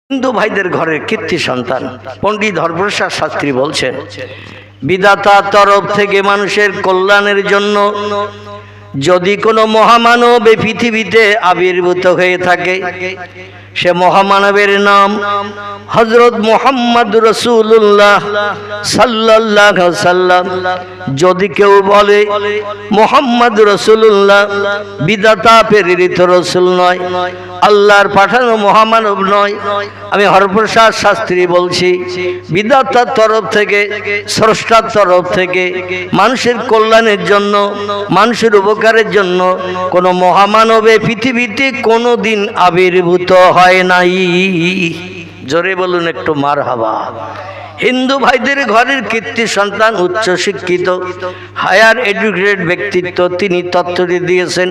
হিন্দু ভাইদের ঘরের কীর্তি সন্তান পণ্ডিত হরপ্রসাদ শাস্ত্রী বলছেন, বিধাতার তরফ থেকে মানুষের কল্যাণের জন্য যদি কোনো মহামানব এই পৃথিবীতে আবির্ভূত হয়ে থাকে, সে মহামানবের নাম হযরত মুহাম্মদ রাসূলুল্লাহ সাল্লাল্লাহু আলাইহি সাল্লাম। যদি কেউ বলে মুহাম্মদ রাসূলুল্লাহ বিধাতা প্রেরিত রাসূল নয়, আল্লাহর পাঠানো মহামানব নয়, আমি হরপ্রসাদ শাস্ত্রী বলছি, বিধাতার তরফ থেকে, স্রষ্টার তরফ থেকে মানুষের কল্যাণের জন্য, মানুষের উপকারের জন্য কোনো মহামানবে পৃথিবীতে কোনো দিন আবির্ভূত হয় নাই। জোরে বলুন একটু মারহাবা। হিন্দু ভাইদের ঘরের কীর্তি সন্তান, উচ্চ শিক্ষিত, হায়ার এডুকেটেড ব্যক্তিত্ব, তিনি তত্ত্বটি দিয়েছেন।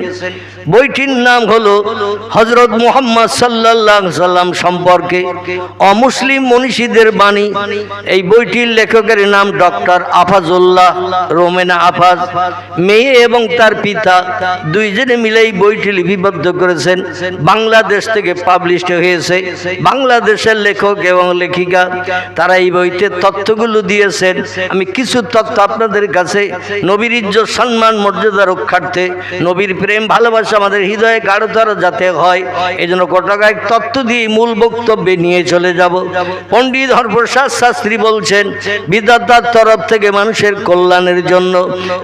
বইটির নাম হলো হযরত মুহাম্মদ সাল্লাল্লাহু আলাইহি সাল্লাম সম্পর্কে অমুসলিম মনীষীদের বাণী। এই বইটির লেখকের নাম ডক্টর আফাজুল্লাহ রোমেনা আফাজ। মেয়ে এবং তার পিতা দুইজনে মিলে এই বইটি লিপিবদ্ধ করেছেন। বাংলাদেশ থেকে পাবলিশড হয়েছে। বাংলাদেশের লেখক এবং লেখিকা তারা এই বইতে তথ্যগুলো দিয়েছেন। আমি কিছু তথ্য আপনাদের কাছে নবীর ইজ্জত সম্মান মর্যাদা রক্ষার্থে, নবীর প্রেম ভালোবাসা আমাদের হৃদয়ে গাঢ়তর যাতে হয়, এই জন্য কয়েক তথ্য দিয়ে মূল বক্তব্যে নিয়ে চলে যাব। পণ্ডিত হরপ্রসাদ শাস্ত্রী বলছেন, বিধাতার তরফ থেকে মানুষের কল্যাণের জন্য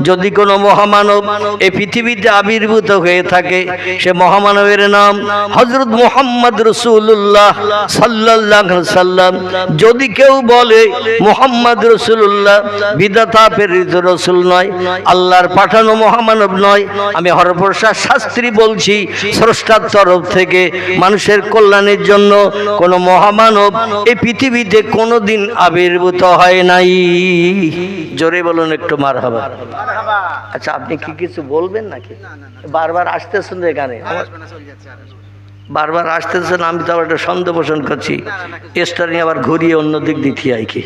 যদি কোনো মহামানব এই পৃথিবীতে আবির্ভূত হয়ে থাকে, সে মহামানবের নাম হযরত মুহাম্মদ রাসূলুল্লাহ সাল্লাল্লাহু আলাইহি সাল্লাম। যদি কেউ বলে মুহাম্মদ রাসূলুল্লাহ বিধাতা প্রেরিত রাসূল নয়, আল্লাহর পাঠানো মহামানব নয়, আমি হরপ্রসাদ শাস্ত্রী বলছি, স্রষ্টার তরফ থেকে মানুষের কল্যাণের জন্য কোনো মহামানব এই পৃথিবীতে কোনোদিন আবির্ভূত হয় নাই। জোরে বলুন একটু মারহাবা। আচ্ছা, আপনি কি কিছু বলবেন নাকি? বারবার আসতেছেন এখানে, বারবার আসতেছেন, আমি তো আবার একটা সন্দেহ পোষণ করছি, স্টারিং আবার ঘুরিয়ে অন্য দিক দিতে হয় কি,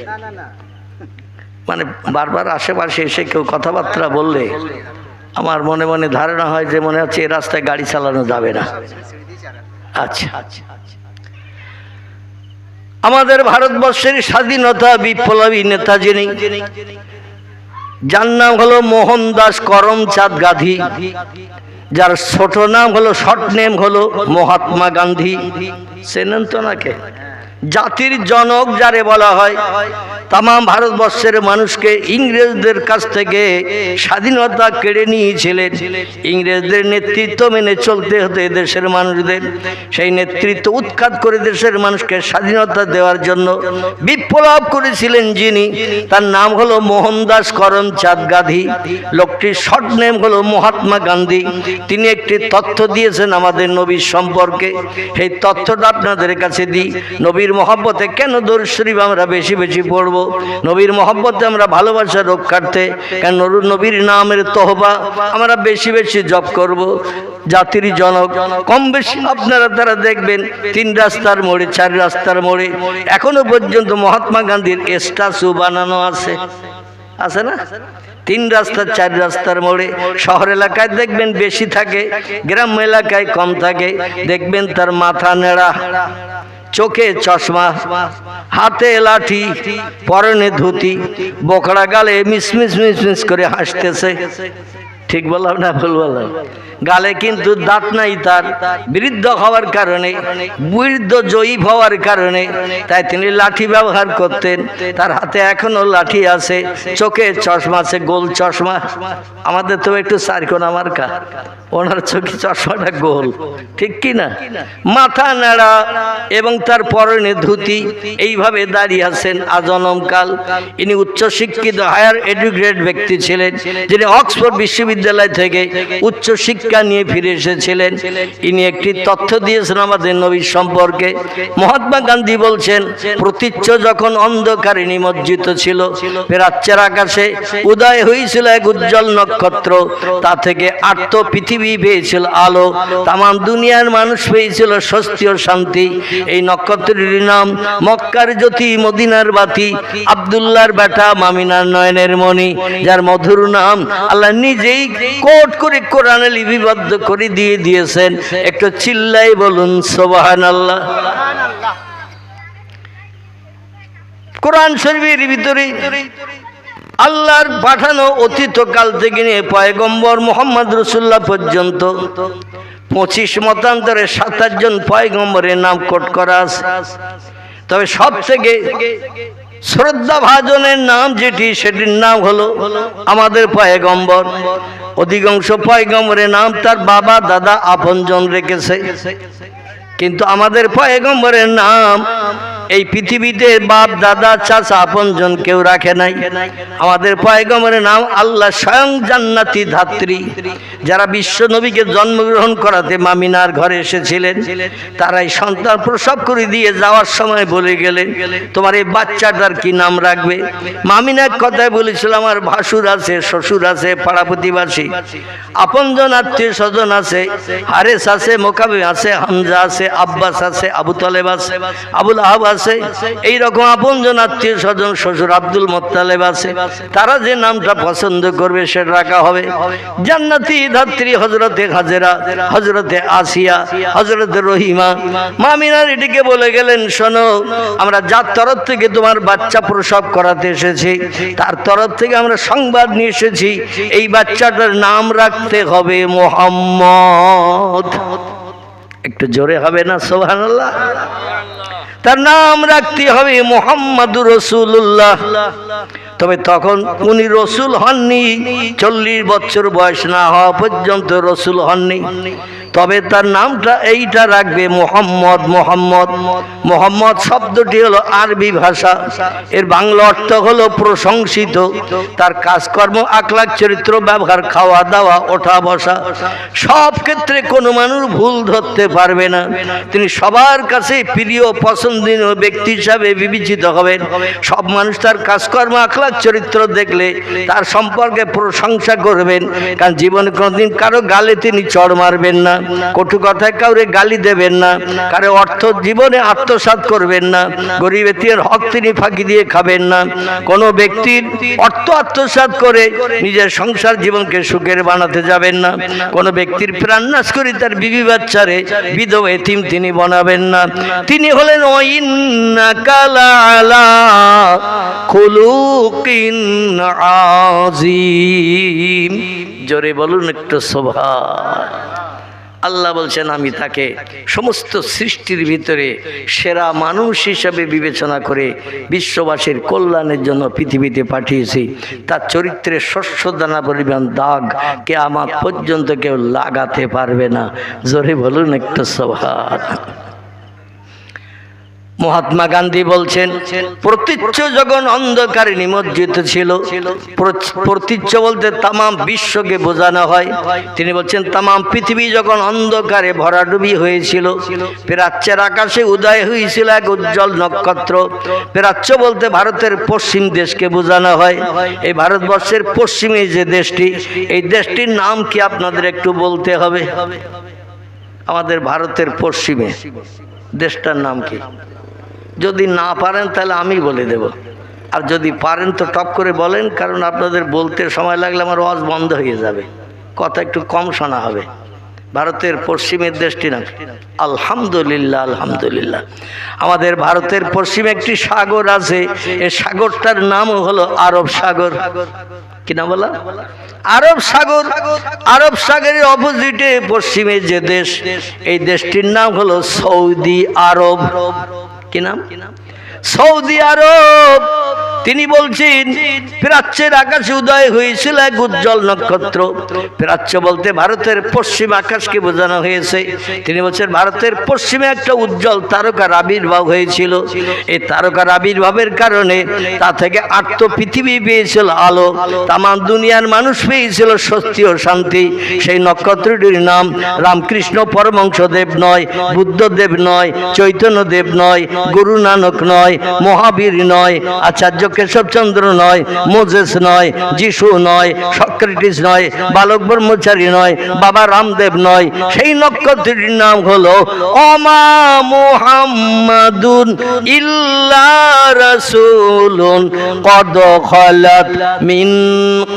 মানে বারবার আশেপাশে এসে কেউ কথাবার্তা বললে আমার মনে মনে ধারণা হয় যে মনে হচ্ছে এই রাস্তায় গাড়ি চালানো যাবে না। আচ্ছা, আমাদের ভারতবর্ষের স্বাধীনতা বিপ্লবী নেতা যিনি, যার নাম হলো মোহনদাস করমচাঁদ গান্ধী, যার ছোট নাম হলো, শর্ট নেম হলো মহাত্মা গান্ধী। চেনেন তো নাকি? জাতির জনক যারে বলা হয়, তাম ভারতবর্ষের মানুষকে ইংরেজদের কাছ থেকে স্বাধীনতা কেড়ে নিয়েছিলেন। ইংরেজদের নেতৃত্ব মেনে চলতে হতো দেশের মানুষদের। সেই নেতৃত্ব উৎখাত করে দেশের মানুষকে স্বাধীনতা দেওয়ার জন্য বিপ্লব করেছিলেন যিনি, তার নাম হলো মোহনদাস করমচাঁদ গান্ধী। লোকটির শর্ট নেম হলো মহাত্মা গান্ধী। তিনি একটি তথ্য দিয়েছেন আমাদের নবীর সম্পর্কে। সেই তথ্যটা আপনাদের কাছে দিই। নবীর মহব্বতে কেন দরুদ শরীফ আমরা বেশি বেশি পড়ব? নবীর মহব্বতে আমরা ভালোবাসা রক্ষার্থে কেন নবীর নামের তহবা আমরা বেশি বেশি জপ করব। জাতির জনক কম বেশি আপনারা তারা দেখবেন 3 রাস্তার মোড়ে, 4 রাস্তার মোড়ে এখনো পর্যন্ত মহাত্মা গান্ধীর স্ট্যাচু বানানো আছে, আছে না? 3 রাস্তা 4 রাস্তার মোড়ে। শহর এলাকায় দেখবেন বেশি থাকে, গ্রাম এলাকায় কম থাকে। দেখবেন তার মাথা নেড়া, চোখে চশমা, হাতে লাঠি, পরনে ধুতি, বোকড়া গালে মিসমিস মিসমিস করে হাসতেছে। ঠিক বললাম না ভুল বললাম? গালে কিন্তু দাঁত নাই তার, বৃদ্ধ হওয়ার কারণে, বৃদ্ধ জয়ীব হওয়ার কারণে তাই তিনি লাঠি ব্যবহার করতেন। তার হাতে এখনো লাঠি আছে, চোখে চশমা আছে, গোল চশমা। আমাদের তো একটু চারকোনা মার্কা, ওনার চোখে চশমাটা গোল, ঠিক কি না? মাথা নাড়া এবং তার পরনে ধুতি, এইভাবে দাঁড়িয়ে আছেন আজনমকাল। ইনি উচ্চশিক্ষিত হায়ার এডুকেটেড ব্যক্তি ছিলেন, যিনি অক্সফোর্ড বিশ্ববিদ্যালয় থেকে উচ্চ শিক্ষা নিয়ে ফিরে এসেছিলেন। ইনি একটি তথ্য দিয়েছেন আমাদের নবীর সম্পর্কে। মহাত্মা গান্ধী বলছেন, প্রতীচ্য যখন অন্ধকারে নিমজ্জিত ছিল, রাত্রের আকাশে উদয় হয়েছিল এক উজ্জ্বল নক্ষত্র, তা থেকে আর্ত পৃথিবী পেয়েছিল আলো, তাম দুনিয়ার মানুষ পেয়েছিল স্বস্তি ও শান্তি। এই নক্ষত্রের নাম মক্কার জ্যোতি, মদিনার বাতি, আব্দুল্লাহর বেটা, মামিনার নয়নের মণি, যার মধুর নাম আল্লাহ নিজেই কোট করে কোরআনে লিপিবদ্ধ করে দিয়েছেন। একটু চিল্লাই বলুন সুবহানাল্লাহ। কোরআন শরীফের ভিতরে আল্লাহর পাঠানো অতীতকাল থেকে নিয়ে পয়গম্বর মুহাম্মদ রাসূলুল্লাহ পর্যন্ত 25 মতান্তরে 27 জন পয়গম্বরের নাম কোট করা আছে। তবে সব থেকে শ্রদ্ধা ভাজনের নাম যেটি, সেটির নাম হলো আমাদের পয়গম্বর। অধিকাংশ পয়গম্বরের নাম তার বাবা দাদা আপনজন রেখেছে, কিন্তু আমাদের পয়গম্বরের নাম এই পৃথিবীতে বাপ দাদা চাচা আপনজন কেউ রাখে নাই। আমাদের পয়গম্বরের নাম আল্লাহ স্বয়ং জান্নাতি ধাত্রী, যারা বিশ্ব নবীকে জন্মগ্রহণ করাতে মামিনার ঘরে এসেছিলেন, তারাই সন্তান প্রসব করে দিয়ে যাওয়ার সময় বলে গেলেন, তোমার এই বাচ্চাটার কি নাম রাখবে? মামিনার কথায় বলেছিল, আমার ভাসুর আছে, শ্বশুর আছে, পাড়া প্রতিবাসী আপনজন আত্মীয় স্বজন আছে, হারেস আছে, মোকাবি আছে, হামজা আছে, আব্বাস আছে, আবু তালেব আছে, আবুল আহাব আছে, এইরকম আপনজন আত্মীয় স্বজন, শ্বশুর আব্দুল মুত্তালিব আছে। তারা যে নামটা পছন্দ করবে সেটা রাখা হবে। জান্নাতি ধাত্রী হযরতে হাজেরা, হযরতে আসিয়া, হযরতে রহিমা, মামিনার এটিকে বলে গেলেন, শোনো, আমরা যার তরফ থেকে তোমার বাচ্চা প্রসব করাতে এসেছি, তার তরফ থেকে আমরা সংবাদ নিয়ে এসেছি, এই বাচ্চাটার নাম রাখতে হবে মুহাম্মদ। একটু জোরে হবে না সুবহানাল্লাহ? তার নাম রাখতে হবে মুহাম্মাদুর রাসূলুল্লাহ। তবে তখন উনি রসুল হননি, 40 বছর বয়স না হওয়া পর্যন্ত রসুল হননি। তবে তার নামটা এইটা রাখবে মুহাম্মদ। মুহাম্মদ, মুহাম্মদ শব্দটি হলো আরবি ভাষা, এর বাংলা অর্থ হলো প্রশংসিত। তার কাজকর্ম, আখলাক, চরিত্র, ব্যবহার, খাওয়া দাওয়া, ওঠা বসা, সব ক্ষেত্রে কোনো মানুষ ভুল ধরতে পারবে না। তিনি সবার কাছে প্রিয় পছন্দনীয় ব্যক্তি হিসাবে বিবেচিত হবেন। সব মানুষ তার কাজকর্ম, আখলাক, চরিত্র দেখলে তার সম্পর্কে প্রশংসা করবেন, কারণ জীবনে কোনোদিন কারো গালে তিনি চড় মারবেন না, কটু কথায় কাউরে গালি দেবেন না, কারো অর্থ জীবনে আত্মসাৎ করবেন না, গরিব এতিমের হক তিনি ফাঁকি দিয়ে খাবেন না, কোনো ব্যক্তির অর্থ আত্মসাৎ করে নিজের সংসার জীবনকে সুখের বানাতে যাবেন না, কোনো ব্যক্তির প্রাণনাশ করে তার বিবি বাচ্চারে বিধবা এতিম তিনি বানাবেন না। তিনি হলেন ওয়াইন্নাকা লাআলা খুলুকিন আযীম। জোরে বলুন একটু সুবহান। আল্লাহ বলছেন, আমি তাকে সমস্ত সৃষ্টির ভিতরে সেরা মানুষ হিসাবে বিবেচনা করে বিশ্ববাসীর কল্যাণের জন্য পৃথিবীতে পাঠিয়েছি। তার চরিত্রের শস্য দানা পরিমাণ দাগ কিয়ামত পর্যন্ত কেউ লাগাতে পারবে না। জোরে বলুন একটু সুবহান। মহাত্মা গান্ধী বলছেন, প্রতীচ্য যখন অন্ধকারে নিমজ্জিত ছিল, প্রতীচ্য বলতে তামাম বিশ্বকে বোঝানো হয়। তিনি বলছেন, তামাম পৃথিবী যখন অন্ধকারে ভরাডুবি হয়েছিল, প্রাচ্যের আকাশে উদয় হয়েছিল এক উজ্জ্বল নক্ষত্র। প্রাচ্য বলতে ভারতের পশ্চিম দেশকে বোঝানো হয়। এই ভারতবর্ষের পশ্চিমে যে দেশটি, এই দেশটির নাম কি আপনাদের একটু বলতে হবে। আমাদের ভারতের পশ্চিমে দেশটার নাম কি? যদি না পারেন তাহলে আমি বলে দেব, আর যদি পারেন তো টপ করে বলেন, কারণ আপনাদের বলতে সময় লাগলে আমার ওয়াজ বন্ধ হয়ে যাবে, কথা একটু কম শোনা হবে। ভারতের পশ্চিমের দেশটি নাম আলহামদুলিল্লাহ। আলহামদুলিল্লাহ, আমাদের ভারতের পশ্চিমে একটি সাগর আছে, এই সাগরটার নাম হলো আরব সাগর। কি নাম বলা? আরব সাগর। আরব সাগরের অপোজিটে পশ্চিমে যে দেশ, এই দেশটির নাম হলো সৌদি আরব। কি নাম? সৌদি আরব। তিনি বলছেন, প্রাচ্যের আকাশে উদয় হয়েছিল এক উজ্জ্বল নক্ষত্র। প্রাচ্য বলতে ভারতের পশ্চিম আকাশকে বোঝানো হয়েছে। তিনি বলছেন, ভারতের পশ্চিমে একটা উজ্জ্বল তারকার আবির্ভাব হয়েছিল। এই তারকার আবির্ভাবের কারণে তা থেকে আত্ম পৃথিবী পেয়েছিল আলো, তামাম দুনিয়ার মানুষ পেয়েছিল স্বস্তি ও শান্তি। সেই নক্ষত্রটির নাম রামকৃষ্ণ পরমহংসদেব নয়, বুদ্ধদেব নয়, চৈতন্যদেব নয়, গুরু নানক নয়, মহাবীর নয়, আচার্য কেশবচন্দ্র নয়, মোজেস নয়, যিশু নয়, সক্রেটিস নয়, বালক ব্রহ্মচারী নয়, বাবা রামদেব নয়। সেই নক্ষত্রটির নাম হলো ওমা মুহাম্মাদুন ইল্লা রাসূলুন কদ খালাত মিন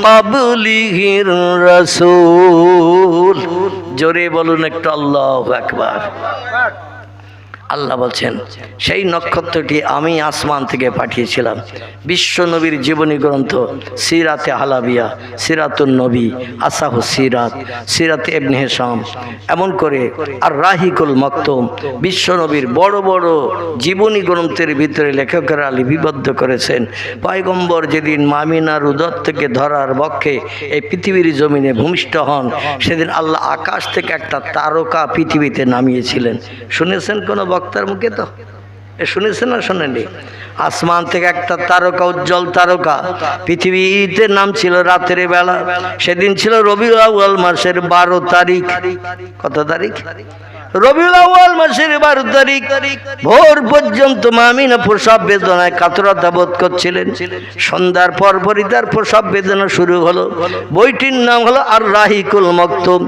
ক্বাবলিহির রাসূল। জোরে বলুন একটু আল্লাহু আকবার। আল্লাহ বলছেন সেই নক্ষত্রটি আমি আসমান থেকে পাঠিয়েছিলাম। বিশ্ব নবীর জীবনী গ্রন্থ সিরাতে হালাবিয়া, সিরাতুন নবী, আসাহু সিরাত, সিরাতে ইবনে হিশাম, এমন করে আর রাহিকুল মাকতুম, বিশ্ব নবীর বড় বড় জীবনী গ্রন্থের ভিতরে লেখকেরা লিপিবদ্ধ করেছেন। পয়গম্বর যেদিন মামিনার উদর থেকে ধরার বক্ষে এই পৃথিবীর জমিনে ভূমিষ্ঠ হন, সেদিন আল্লাহ আকাশ থেকে একটা তারকা পৃথিবীতে নামিয়েছিলেন। শুনেছেন কোনো বক্তার মুখে? তো শুনেছেন না শোনেননি? আসমান থেকে একটা তারকা, উজ্জ্বল তারকা পৃথিবীতে নামছিল রাতের বেলা। সেদিন ছিল রবিউল আউয়াল মাসের 12 তারিখ। কত তারিখ? রবিউল আউয়াল মাসের 12 তারিখ। ভোর পর্যন্ত মামিনা প্রসব বেদনায় কাতরতা বোধ করছিলেন। সন্ধ্যার পরপরই তার প্রসব বেদনা শুরু হলো। বইটির নাম হলো আর রাহিকুল মাকতুম,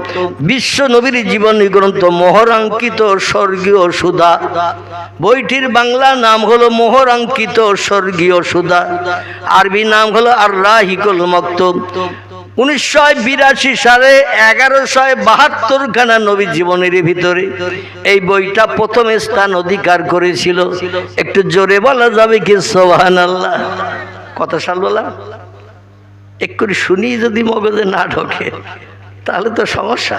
বিশ্ব নবীর জীবনী গ্রন্থ, মোহরাঙ্কিত স্বর্গীয় সুধা। বইটির বাংলা নাম হলো মোহরাঙ্কিত স্বর্গীয় সুধা, আরবি নাম হলো আর রাহিকুল মাকতুম। 1982 সালে 1172 খানা নবী জীবনের ভিতরে এই বইটা প্রথম স্থান অধিকার করেছিল। একটু জোরে বলা যাবে কি সুবহানাল্লাহ? কত সাল বলা? একটু শুনি যদি মগজে না ঢোকে তাহলে তো সমস্যা।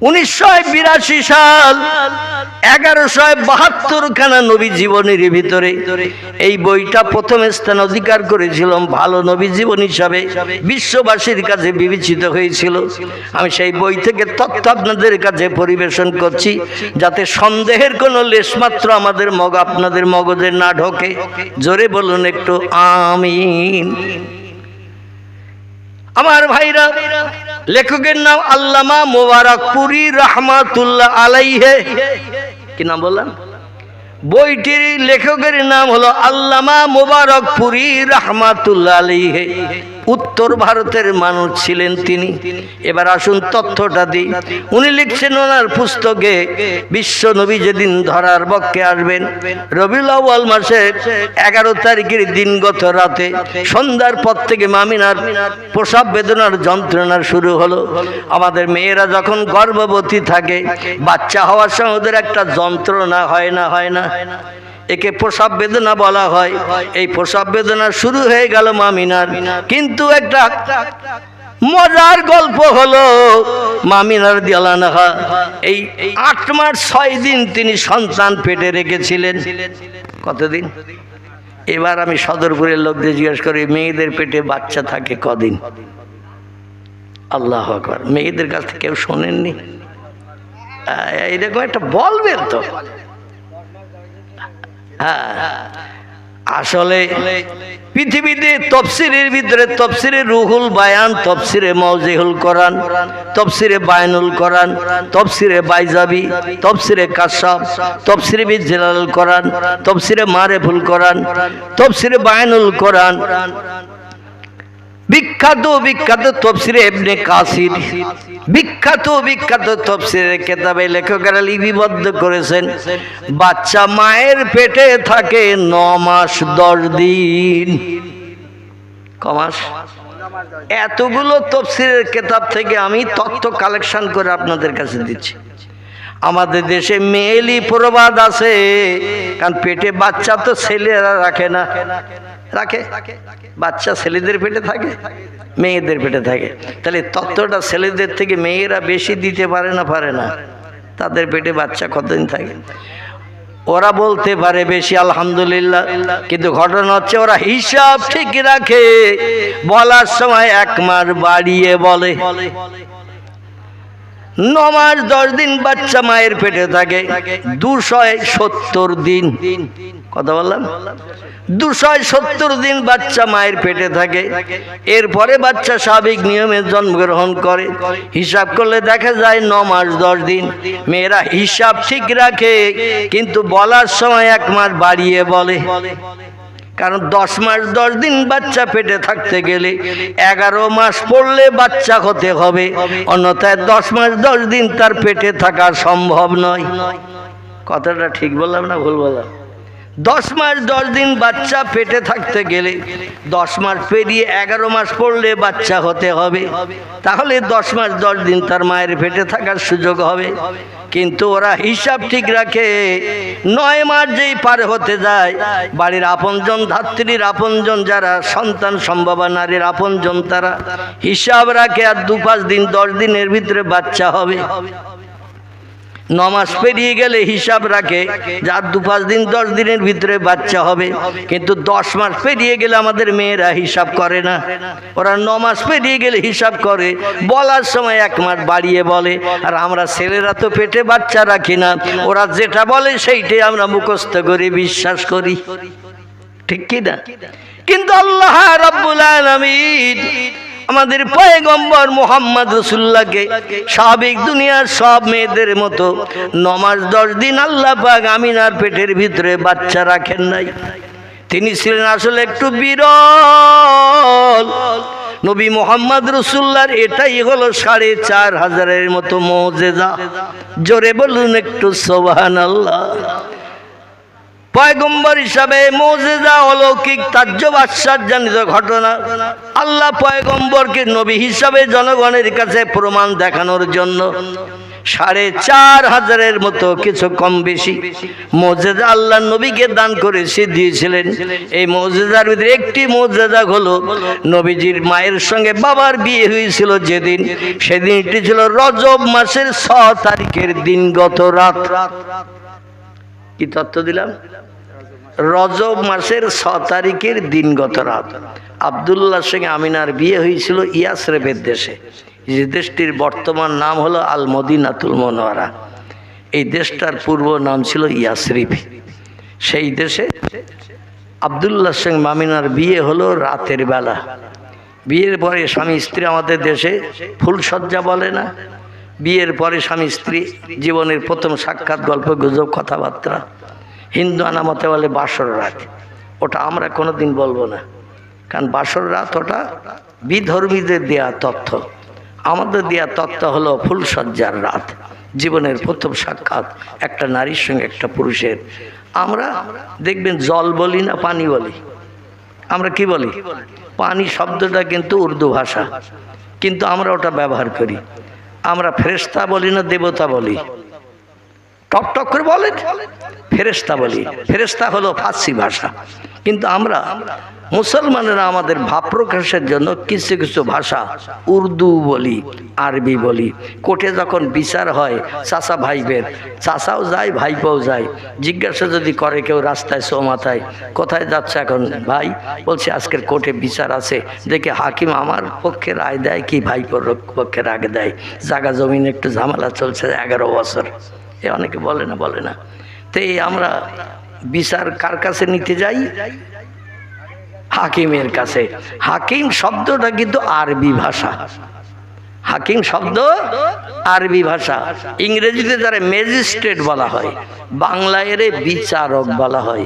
1982 সাল 1172 খানা নবী জীবনের ভিতরে এই বইটা প্রথম স্থান অধিকার করেছিল। ভালো নবী জীবন হিসাবে বিশ্ববাসীর কাছে বিবেচিত হয়েছিল। আমি সেই বই থেকে তথ্য আপনাদের কাছে পরিবেশন করছি, যাতে সন্দেহের কোনো লেশমাত্র আপনাদের মগজে না ঢোকে। জোরে বলুন একটু আমিন। আমার ভাইরা, লেখকের নাম আল্লামা মোবারকপুরী রাহমাতুল্লাহ আলাইহে। কি নাম বললাম? বইটির লেখকের নাম হলো আল্লামা মোবারকপুরী রাহমাতুল্লাহ আলাইহে। উত্তর ভারতের মানুষ ছিলেন তিনি। এবার আসুন তথ্যটা দিই। উনি লিখছেন ওনার পুস্তকে, বিশ্ব নবী যেদিন ধরার বক্ষে আসবেন, রবিউল আউয়াল মাসের 11 তারিখের দিনগত রাতে সন্ধ্যার পর থেকে মামিনার প্রসব বেদনার যন্ত্রণা শুরু হলো। আমাদের মেয়েরা যখন গর্ভবতী থাকে, বাচ্চা হওয়ার সময় ওদের একটা যন্ত্রণা হয় না, একে প্রসব বেদনা বলা হয়। এই প্রসব বেদনা শুরু হয়ে গেল মামিনার। কিন্তু একটা মজার গল্প হলো, মামিনার দিয়ালানাহা এই 8 মাস 6 দিন তিনি সন্তান পেটে রেখেছিলেন। কতদিন? এবার আমি সদরপুরের লোকদের জিজ্ঞেস করি, মেয়েদের পেটে বাচ্চা থাকে কদিন? আল্লাহু আকবার। মেয়েদের কাছ থেকে কেউ শোনেননি? এরকম একটা বলবেন তো। আসলে পৃথিবীতে তফসিরের ভিতরে তফসিরে রুহুল বায়ান, তফসিরে মাওজিহুল কোরআন, তফসিরে বায়ানুল কোরআন, তফসিরে বাইজাবি, তফসিরে কাশাফ, তফসিরে বিজলাল কোরআন, তফসিরে মারিফুল কোরআন, তফসিরে বায়ানুল কোরআন, বিখ্যাত তফসিরে ইবনে কাসির, বিখ্যাত তফসিরের কিতাবে লেখকেরা লিপিবদ্ধ করেছেন, বাচ্চা মায়ের পেটে থাকে 9 মাস 10 দিন। ক মাস? এতগুলো তফসিরের কিতাব থেকে আমি তথ্য কালেকশন করে আপনাদের কাছে দিচ্ছি। আমাদের দেশে মেয়েলি প্রবাদ আছে, কারণ পেটে বাচ্চা তো ছেলেরা রাখে না, রাখে? বাচ্চা ছেলেদের পেটে থাকে, মেয়েদের পেটে থাকে। তাহলে তথ্যটা ছেলেদের থেকে মেয়েরা বেশি দিতে পারে না। তাদের পেটে বাচ্চা কতদিন থাকে? ওরা বলতে পারে বেশি, আলহামদুলিল্লাহ, কিন্তু ঘটনা হচ্ছে ওরা হিসাব ঠিক রাখে। বলার সময় 1 মাস বাড়িয়ে বলে। 9 মাস 10 দিন বাচ্চা মায়ের পেটে থাকে, 270 দিন। কথা বললাম? 270 দিন বাচ্চা মায়ের পেটে থাকে। এরপরে বাচ্চা স্বাভাবিক নিয়মে জন্মগ্রহণ করে। হিসাব করলে দেখা যায় 9 মাস 10 দিন। মেয়েরা হিসাব ঠিক রাখে, কিন্তু বলার সময় 1 মাস বাড়িয়ে বলে। কারণ 10 মাস 10 দিন বাচ্চা পেটে থাকতে গেলে 11 মাস পড়লে বাচ্চা হতে হবে, অন্যথায় 10 মাস 10 দিন তার পেটে থাকা সম্ভব নয়। কথাটা ঠিক বললাম না ভুল বললাম? 10 মাস 10 দিন বাচ্চা পেটে থাকতে গেলে 10 মাস পেরিয়ে 11 মাস পড়লে বাচ্চা হতে হবে, তাহলে 10 মাস 10 দিন তার মায়ের পেটে থাকার সুযোগ হবে। কিন্তু ওরা হিসাব ঠিক রাখে। 9 মাস যেই পার হতে যায়, বাড়ির আপনজন, ধাত্রীর আপনজন, যারা সন্তান সম্ভবা নারীর আপনজন, তারা হিসাব রাখে আর 2-5 দিন 10 দিনের ভিতরে বাচ্চা হবে। 9 মাস পেরিয়ে গেলে হিসাব রাখে যার 2-5 দিন 10 দিনের ভিতরে বাচ্চা হবে। কিন্তু 10 মাস পেরিয়ে গেলে আমাদের মেয়েরা হিসাব করে না, ওরা 9 মাস পেরিয়ে গেলে হিসাব করে, বলার সময় 1 মাস বাড়িয়ে বলে। আর আমরা ছেলেরা তো পেটে বাচ্চা রাখি না, ওরা যেটা বলে সেইটাই আমরা মুখস্থ করে বিশ্বাস করি, ঠিক কি না? কিন্তু আল্লাহ রাব্বুল আলামিন আমাদের পয়গম্বর মুহাম্মদ রাসূলুল্লাহকে স্বাভাবিক দুনিয়ার সব মেয়েদের মতো 9 মাস 10 দিন আল্লাহ পাক আমিনার পেটের ভিতরে বাচ্চা রাখেন নাই। তিনি ছিলেন আসলে একটু বিরল। নবী মুহাম্মদ রাসূলুল্লাহর এটাই হলো 4500-এর মতো মুজিজা। জোরে বলুন একটু সুবহানাল্লাহ। পয়গম্বর হিসাবে মুজিজা, অলৌকিক, তাজ্জব, আশ্চর্যজনিত ঘটনা আল্লাহ পয়গম্বরকে নবী হিসাবে জনগণের কাছে প্রমাণ দেখানোর জন্য 4500-এর মতো কিছু কম বেশি মুজিজা আল্লাহ নবীকে দান করেছে, দিয়েছিলেন। এই মুজিজার ভিতরে একটি মুজিজা হলো নবীজির মায়ের সঙ্গে বাবার বিয়ে হয়েছিল যেদিন, সেদিনটি ছিল রজব মাসের 6 তারিখের দিনগত রাত। কি তথ্য দিলাম? রজব মাসের 6 তারিখের দিনগত রাত আব্দুল্লাহর সঙ্গে আমিনার বিয়ে হয়েছিল ইয়াসরিবের দেশে। যে দেশটির বর্তমান নাম হলো আল মদিনাতুল মুনাওয়ারা। এই দেশটার পূর্ব নাম ছিল ইয়াসরিব। সেই দেশে আব্দুল্লাহর সঙ্গে আমিনার বিয়ে হলো রাতের বেলা। বিয়ের পরে স্বামী স্ত্রী, আমাদের দেশে ফুলসজ্জা বলে না, বিয়ের পরে স্বামী স্ত্রী জীবনের প্রথম সাক্ষাৎ, গল্প গুজব, কথাবার্তা, হিন্দু আনামতে বলে বাসর রাত। ওটা আমরা কোনোদিন বলবো না, কারণ বাসর রাত ওটা বিধর্মীদের দেয়া তথ্য। আমাদের দেয়া তথ্য হলো ফুলসজ্জার রাত, জীবনের প্রথম সাক্ষাৎ একটা নারীর সঙ্গে একটা পুরুষের। আমরা দেখবেন জল বলি না, পানি বলি। আমরা কি বলি? পানি শব্দটা কিন্তু উর্দু ভাষা, কিন্তু আমরা ওটা ব্যবহার করি। আমরা ফেরেশতা বলি না, দেবতা বলি। টক টক করে বলেন, ফেরেশতা বলি। ফেরেশতা হলো ফার্সি ভাষা, কিন্তু আমরা মুসলমানেরা আমাদের ভাব প্রকাশের জন্য কিছু কিছু ভাষা উর্দু বলি, আরবি বলি। কোর্টে যখন বিচার হয়, চাচা ভাইবের, চাচাও যায়, ভাইপোও যায়। জিজ্ঞাসা যদি করে কেউ রাস্তায় চৌমাথায়, কোথায় যাচ্ছে এখন ভাই? বলছে আজকের কোর্টে বিচার আছে, দেখে হাকিম আমার পক্ষে রায় দেয় কি ভাইপোর পক্ষে রায় দেয়। জায়গা জমিনে একটু ঝামেলা চলছে 11 বছর। এ অনেকে বলে না। তো এই আমরা বিচার কার কাছে নিতে যাই? হাকিমের কাছে। হাকিম শব্দটা কিন্তু আরবি ভাষা। হাকিম শব্দ আরবি ভাষা। ইংরেজিতে যারা ম্যাজিস্ট্রেট বলা হয়, বাংলায় এর বিচারক বলা হয়।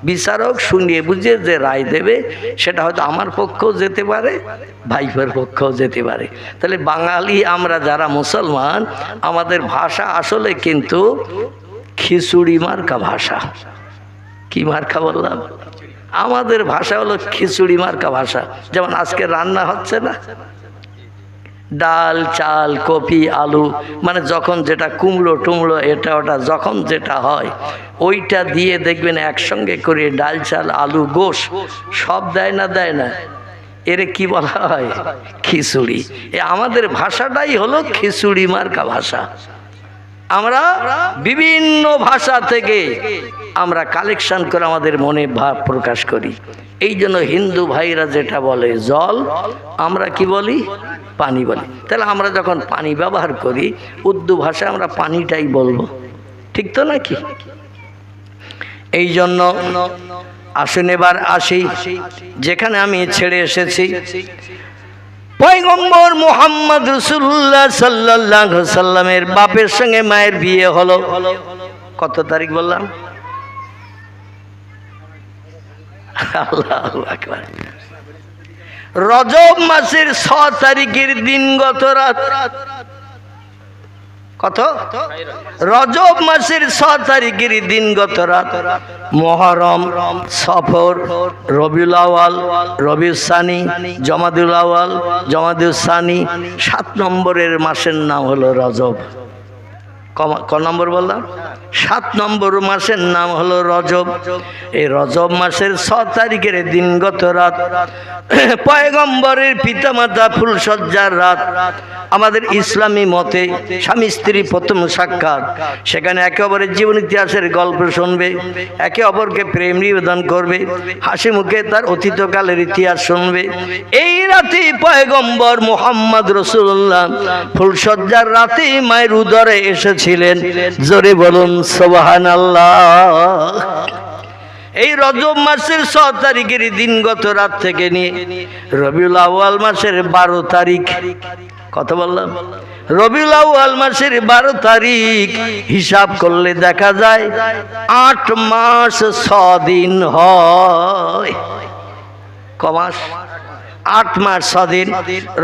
বিচারক শুনিয়ে বুঝে যে রায় দেবে, সেটা হয়তো আমার পক্ষেও যেতে পারে, ভাইপোর পক্ষেও যেতে পারে। তাহলে বাঙালি আমরা যারা মুসলমান, আমাদের ভাষা আসলে কিন্তু খিচুড়ি মার্কা ভাষা। কি মার্কা বললাম? আমাদের ভাষা হলো খিচুড়ি মার্কা ভাষা। যেমন আজকে রান্না হচ্ছে না, ডাল, চাল, কপি, আলু, মানে যখন যেটা, কুমড়ো টুমড়ো, এটা ওটা যখন যেটা হয় ওইটা দিয়ে দেখবেন একসঙ্গে করে ডাল, চাল, আলু, গোশ সব দেয় না, এরে কি বলা হয়? খিচুড়ি। আমাদের ভাষাটাই হলো খিচুড়ি মার্কা ভাষা। আমরা বিভিন্ন ভাষা থেকে আমরা কালেকশন করে আমাদের মনে ভাব প্রকাশ করি। এই জন্য হিন্দু ভাইরা যেটা বলে জল, আমরা কি বলি? পানি বলি। তাহলে আমরা যখন পানি ব্যবহার করি, উর্দু ভাষায় আমরা পানিটাই বলবো, ঠিক তো নাকি? এই জন্য আসুন এবার আসি যেখানে আমি ছেড়ে এসেছি। পয়গম্বর মুহাম্মদ রাসূলুল্লাহ সাল্লাল্লাহু আলাইহি সাল্লামের বাপের সঙ্গে মায়ের বিয়ে হলো কত তারিখ বললাম? আল্লাহু আকবার। রজব মাসের 6 তারিখের দিনগত রাত। কত? রজব মাসের 6 তারিখের দিনগত রাত। মুহররম, সফর, রবিউল আউয়াল, রবিউল সানি, জমাদুল আউয়াল, জমাদুল সানি, 7 নম্বরের মাসের নাম হলো রজব। ক নম্বর বললাম? 7 নম্বর মাসের নাম হলো রজব। এই রজব মাসের 6 তারিখের দিনগত রাত, পয়গম্বরের পিতামাতা ফুলসজ্জার রাত। আমাদের ইসলামী মতে স্বামী স্ত্রী প্রথম সাক্ষাৎ, সেখানে একে অপরের জীবন ইতিহাসের গল্প শুনবে, একে অপরকে প্রেম নিবেদন করবে, হাসি মুখে তার অতীতকালের ইতিহাস শুনবে। এই রাতে পয়গম্বর মুহাম্মদ রাসূলুল্লাহ ফুলসজ্জার রাতে মায়ের উদরে এসেছিলেন। জোরে বলুন সুবহানাল্লাহ। এই রজব মাসের 6 তারিখের দিনগত রাত থেকে নিয়ে রবিউল আউয়াল মাসের 12 তারিখ, কত বললাম? রবিউল আউয়াল মাসের 12 তারিখ হিসাব করলে দেখা যায় 8 মাস 6 দিন হয়। ক মাস? 8 মাস 6 দিন।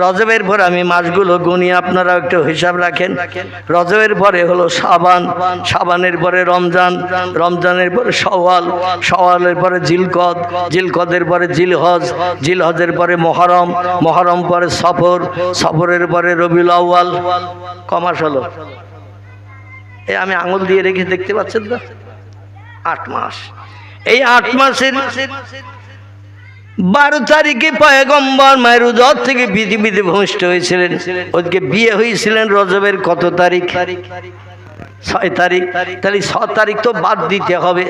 রজবের পরে আমি মাসগুলো গুনি, আপনারা একটু হিসাব রাখেন। রজবের পরে হলো শাবান, শাবানের পরে রমজান, রমজানের পরে শাওয়াল, শাওয়ালের পরে জিলকদ, জিলকদের পরে জিলহজ, জিলহজের পরে মুহররম, মুহররম পরে সফর, সফরের পরে রবিউল আউয়াল। ক মাস হলো? এই আমি আঙুল দিয়ে রেখে দেখতে পাচ্ছেন তো? 8 মাস। এই 8 মাসের 12 তারিখে পয়গম্বর মায়ের উদর থেকে পৃথিবীতে ভূমিষ্ঠ হয়েছিলেন। ওদিকে বিয়ে হয়েছিলেন রজবের কত তারিখ? 6 তারিখ। তাহলে 6 তারিখ তো বাদ দিতে হবে,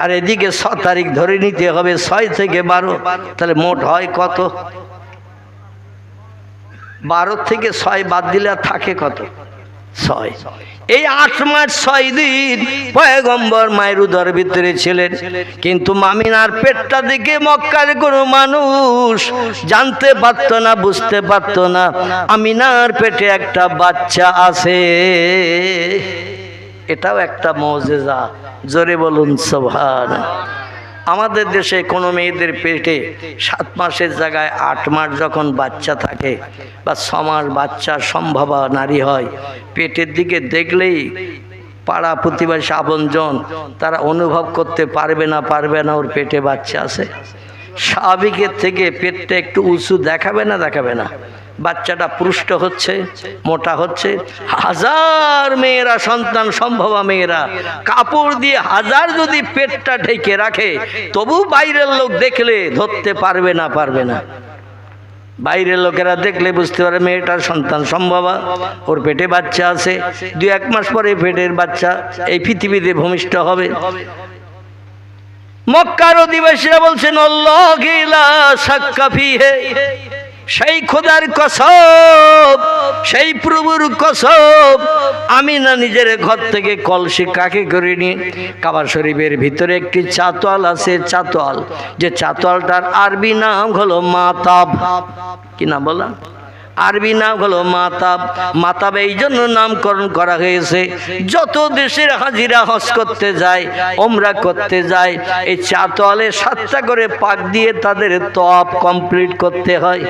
আর এদিকে 6 তারিখ ধরে নিতে হবে। 6 থেকে 12, তাহলে মোট হয় কত? 12 থেকে 6 বাদ দিলে থাকে কত? 6। এই 8 মাস 6 দিন পয়গম্বর মায়ের উদরের ভিতরে ছিলেন। কিন্তু মামিনার পেটটা দেখে মক্কার কোনো মানুষ জানতে পারতো না, বুঝতে পারতো না আমিনার পেটে একটা বাচ্চা আছে। এটাও একটা মুজিজা। জোরে বলুন সুবহানাল্লাহ। আমাদের দেশে কোনো মেয়েদের পেটে 7 মাসের জায়গায় 8 মাস যখন বাচ্চা থাকে বা 6 মাস বাচ্চা সম্ভবা নারী হয়, পেটের দিকে দেখলেই পাড়া প্রতিবেশী আপনজন তারা অনুভব করতে পারবে না ওর পেটে বাচ্চা আছে। স্বাভাবিকের থেকে পেটটা একটু উঁচু দেখাবে না? বাচ্চাটা পুষ্ট হচ্ছে, মোটা হচ্ছে। 1000 মেয়েরা, সন্তান সম্ভবা মেয়েরা কাপড় দিয়ে 1000 যদি পেটটা ঢেকে রাখে, তবু বাইরের লোক দেখলে ধরতে পারবে না। বাইরের লোকেরা দেখলে বুঝতে পারে মেয়েটার সন্তান সম্ভবা, ওর পেটে বাচ্চা আছে। 2-1 মাস পরে পেটের বাচ্চা এই পৃথিবীতে ভূমিষ্ঠ হবে। মক্কার অধিবাসীরা বলছেন আল্লাহু লা শাক্কা ফিহি, সেই খোদার কসম, সেই প্রভুর কসম, আমিনা নিজের ঘর থেকে কলসি কাকে করে নিয়ে কাবা শরীফের ভিতরে একটি চাতোয়াল আছে, চাতোয়াল, যে চাতোয়ালটার আরবি নাম হলো মাতাব। কি নাম বললাম? আরবি নাম হলো মাতাব। মাতাব এই জন্য নামকরণ করা হয়েছে, যত দেশের হাজিরা হজ করতে যায়, ওমরা করতে যায়, এই চাতোয়ালে 7টা করে পাক দিয়ে তাদের তওয়াফ কমপ্লিট করতে হয়।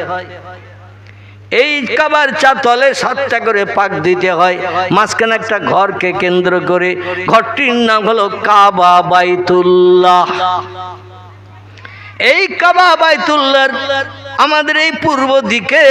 এই কাবার চাতলে 7টা করে পাক দিতে হয়। মাঝখানে একটা ঘরকে কেন্দ্র করে, ঘরটির নাম হলো কাবা বাইতুল্লাহ। এই কাবা বাইতুল্লাহর আমাদের এই পূর্ব দিকে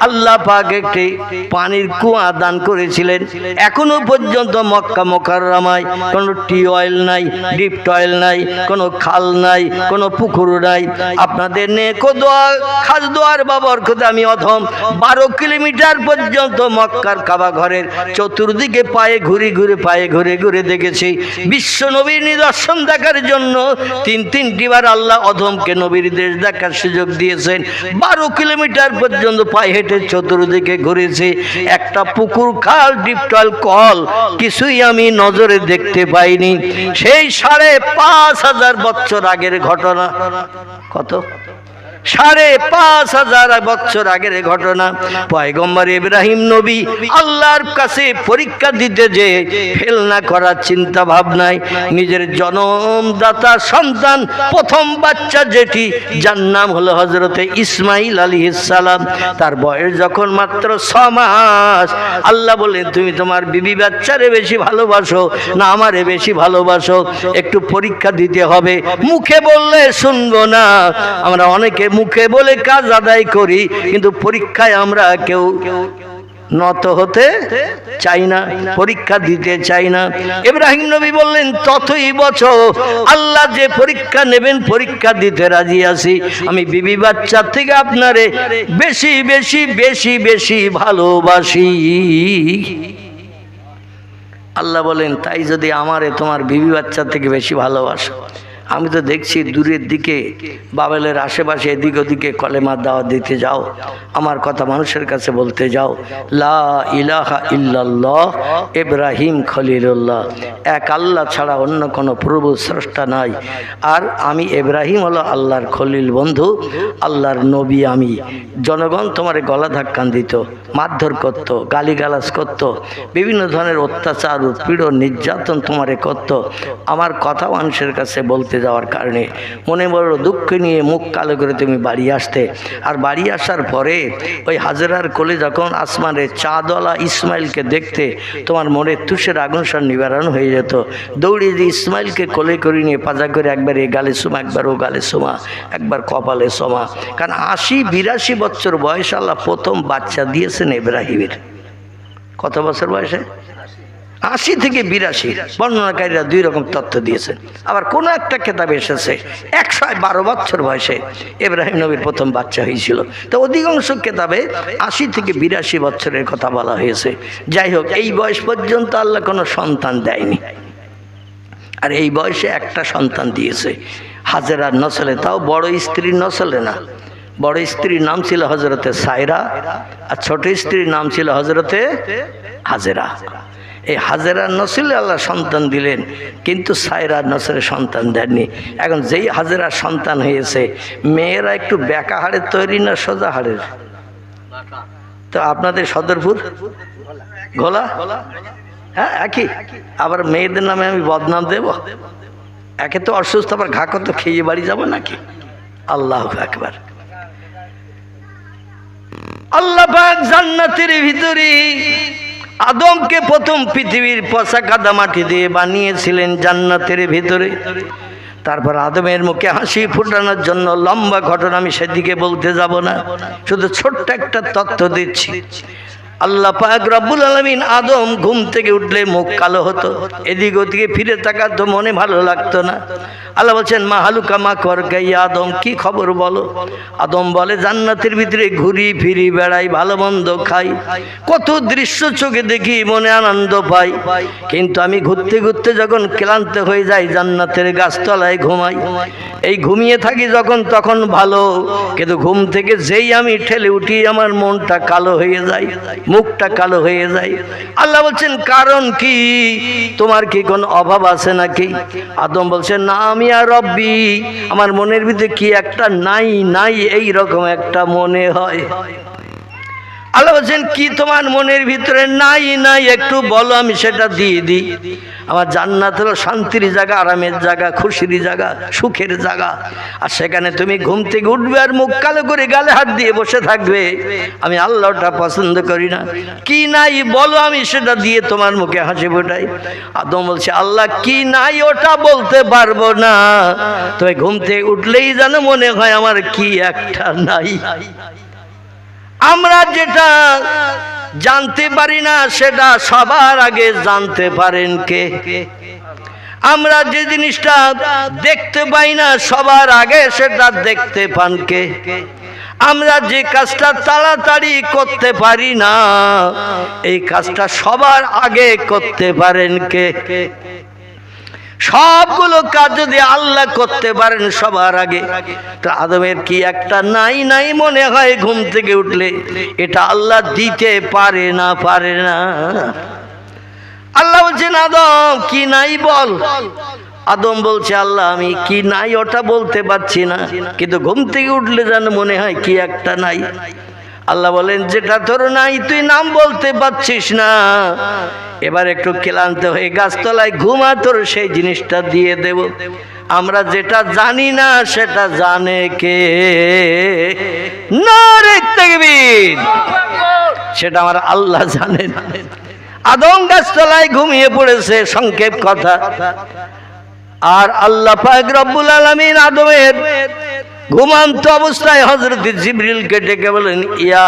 আল্লাহ পাক একটি পানির কুয়া দান করেছিলেন। এখনো পর্যন্ত মক্কা মুকাররমায় কোনো টিউবওয়েল নাই, ডিপ টয়েল নাই, কোনো খাল নাই, কোনো পুকুর নাই। আপনাদের নেকো দোয়া, খাস দোয়ার বরকতে আমি অধম 12 কিলোমিটার পর্যন্ত মক্কার কাবা ঘরের চতুর্দিকে পায়ে ঘুরে দেখেছি। বিশ্ব নবীর নিদর্শন দেখার জন্য 3-3টি বার আল্লাহ অধমকে নবীর দেশ দেখার সুযোগ দিয়ে 12 কিলোমিটার পর্যন্ত পায়ে হেঁটে চতুর্দিকে ঘুরেছি। একটা পুকুর, খাল, ডিপটল, কল কিছুই আমি নজরে দেখতে পাইনি। সেই 5,500 বছর আগের ঘটনা। কত? 5,500 বছর আগের ঘটনা। পয়গম্বর ইব্রাহিম নবী আল্লাহর কাছে পরীক্ষা দিতে যে ফেল না করার চিন্তা ভাবনায় নিজের জন্মদাতা সন্তান প্রথম বাচ্চা যেটি, যার নাম হলো হযরতে ইসমাইল আলাইহিস সালাম, তার বয়স যখন মাত্র 6 মাস, আল্লাহ বলেন তুমি তোমার বিবি বাচ্চারে বেশি ভালোবাসো না আমারে বেশি ভালোবাসো? একটু পরীক্ষা দিতে হবে। মুখে বললে শুনবো না। আমরা অনেকে মুখে বলে কাজ আদায় করি, কিন্তু পরীক্ষায় আমরা কেউ নত হতে চাই না, পরীক্ষা দিতে চাই না। ইব্রাহিম নবী বললেন ততই বছর, আল্লাহ যে পরীক্ষা নেবেন পরীক্ষা দিতে রাজি আছি। আমি বিবি বাচ্চার থেকে আপনারে বেশি বেশি বেশি বেশি ভালোবাসি। আল্লাহ বলেন তাই যদি আমারে তোমার বিবি বাচ্চার থেকে বেশি ভালোবাসো, আমি তো দেখছি দূরের দিকে বাবেলের আশেপাশে এদিক ওদিকে কলেমার দাওয়াত দিতে যাও, আমার কথা মানুষের কাছে বলতে যাও, লা ইলাহা ইল্লাল্লাহ ইব্রাহিম খলিলুল্লাহ, এক আল্লাহ ছাড়া অন্য কোনো প্রভু স্রষ্টা নাই, আর আমি ইব্রাহিম হলো আল্লাহর খলিল বন্ধু, আল্লাহর নবী আমি। জনগণ তোমারে গলা ধাক্কান দিত, মারধর করত, গালিগালাজ করত, বিভিন্ন ধরনের অত্যাচার উৎপীড়ন নির্যাতন তোমারে করত। আমার কথা মানুষের কাছে বলতে যাওয়ার কারণে মনে বড় দুঃখ নিয়ে মুখ কালো করে তুমি বাড়ি আসতে। আর বাড়ি আসার পরে ওই হাজেরার কোলে যখন আসমানে চাঁদওয়ালা ইসমাইলকে দেখতে, তোমার মনে তুষের আগুন সব নিবারণ হয়ে যেত। দৌড়ে যে ইসমাইলকে কোলে করে নিয়ে পাজা করে একবার এ গালে সোমা, একবার ও গালে সোমা, একবার কপালে সোমা। কারণ ৮০-৮২ বছর বয়স আল্লাহ প্রথম বাচ্চা দিয়েছেন ইব্রাহিমের। কত বছর বয়সে? ৮০ থেকে ৮২। বর্ণনাকারীরা দুই রকম তথ্য দিয়েছেন। আবার কোন একটা কেতাবে এসেছে ১১২ বছর বয়সে ইব্রাহিম নবীর প্রথম বাচ্চা হয়েছিল। তো অধিকাংশ কেতাবে ৮০ থেকে ৮২ বছরের কথা বলা হয়েছে। যাই হোক, এই বয়স পর্যন্ত আল্লাহ কোনো সন্তান দেয়নি, আর এই বয়সে একটা সন্তান দিয়েছে হাজেরার নসলে, তাও বড় স্ত্রীর নসলে না। বড় স্ত্রীর নাম ছিল হজরতে সায়রা, আর ছোট স্ত্রীর নাম ছিল হজরতে হাজেরা। এই হাজেরার নসলে আল্লাহ সন্তান দিলেন, কিন্তু সায়রার নসলে সন্তান দেননি। এখন যেই হাজেরার সন্তান হয়েছে, মেয়েরা একটু বেঁকা হাড়ের তৈরি না সোজা হাড়ের? তো আপনাদের সদরপুর ঘোলা, হ্যাঁ একই। আবার মেয়েদের নামে আমি বদনাম দেব? একে তো অসুস্থ, আবার ঘা কত খেয়ে বাড়ি যাবো নাকি? আল্লাহু আকবার। আল্লাহ পাক জান্নাতের ভিতরে আদমকে প্রথম পৃথিবীর পচা কাদা মাটি দিয়ে বানিয়েছিলেন জান্নাতের ভিতরে। তারপর আদমের মুখে হাসি ফুটানোর জন্য লম্বা ঘটনা, আমি সেদিকে বলতে যাব না, শুধু ছোট্ট একটা তথ্য দিচ্ছি। আল্লাহ পাক রব্বুল আলামিন, আদম ঘুম থেকে উঠলে মুখ কালো হতো, এদিক ওদিকে ফিরে তাকাতো, মনে ভালো লাগতো না। আল্লাহ বলছেন মা হালুকা মা কর গাই, আদম কি খবর বলো? আদম বলে জান্নাতের ভিতরে ঘুরি ফিরি বেড়াই, ভালো মন্দ খাই, কত দৃশ্য চোখে দেখি, মনে আনন্দ পাই, কিন্তু আমি ঘুরতে ঘুরতে যখন ক্লান্ত হয়ে যাই জান্নাতের গাছতলায় ঘুমাই। এই ঘুমিয়ে থাকি যখন তখন ভালো, কিন্তু ঘুম থেকে যেই আমি ঠেলে উঠি আমার মনটা কালো হয়ে যায়, মুখটা কালো হয়ে যায়। আল্লাহ বলছেন কারণ কি? তোমার কি কোনো অভাব আছে নাকি? আদম বলছেন না, আমি আর রব্বি, আমার মনের ভিতরে কি একটা নাই নাই এই রকম একটা মনে হয়। আল্লাহ বলছেন কি তোমার মনের ভিতরে নাই নাই একটু বলো, আমি সেটা দিয়ে দিই। আমার জান্নাত হলো শান্তির জায়গা, আরামের জায়গা, খুশির জায়গা, সুখের জায়গা। আর সেখানে তুমি ঘুম থেকে উঠবে আর মুখ কালো করে গালে হাত দিয়ে বসে থাকবে, আমি আল্লাহটা পছন্দ করি না। কি নাই বলো, আমি সেটা দিয়ে তোমার মুখে হাসি ফোটাই। আদম বলছে আল্লাহ কি নাই ওটা বলতে পারবো না, তবে ঘুম থেকে উঠলেই যেন মনে হয় আমার কি একটা নাই। আমরা যেটা জানতে পারি না সেটা সবার আগে জানতে পারেন কে? আমরা যে জিনিসটা দেখতে পাই না সবার আগে সেটা দেখতে পান কে? আমরা যে কাজটা তাড়াতাড়ি করতে পারি না এই কাজটা সবার আগে করতে পারেন কে? সবগুলো কাজ যদি আল্লাহ করতে পারেন সবার আগে, তো আদমের কি একটা নাই নাই মনে হয় ঘুম থেকে উঠলে? এটা আল্লাহ দিতে পারে না, পারে না। আল্লাহ বলছেন আদম কি নাই বল। আদম বলছে আল্লাহ আমি কি নাই ওটা বলতে পারছি না, কিন্তু ঘুম থেকে উঠলে যেন মনে হয় কি একটা নাই। আল্লাহ বলেন যেটা তোর নাই তুই নাম বলতে পারছিস না, এবার একটু ক্লান্ত হয়ে গাছতলায় ঘুমা, তোর সেই জিনিসটা দিয়ে দেব। আমরা যেটা জানি না সেটা জানে কে? নারে তাকবীর! সেটা আমার আল্লাহ জানেন। আদম গাছতলায় ঘুমিয়ে পড়েছে, সংক্ষেপ কথা। আর আল্লাহ পাক রব্বুল আলামিন আদমের ঘুমন্ত অবস্থায় হযরত জিবরিলকে ডেকে বলেন, ইয়া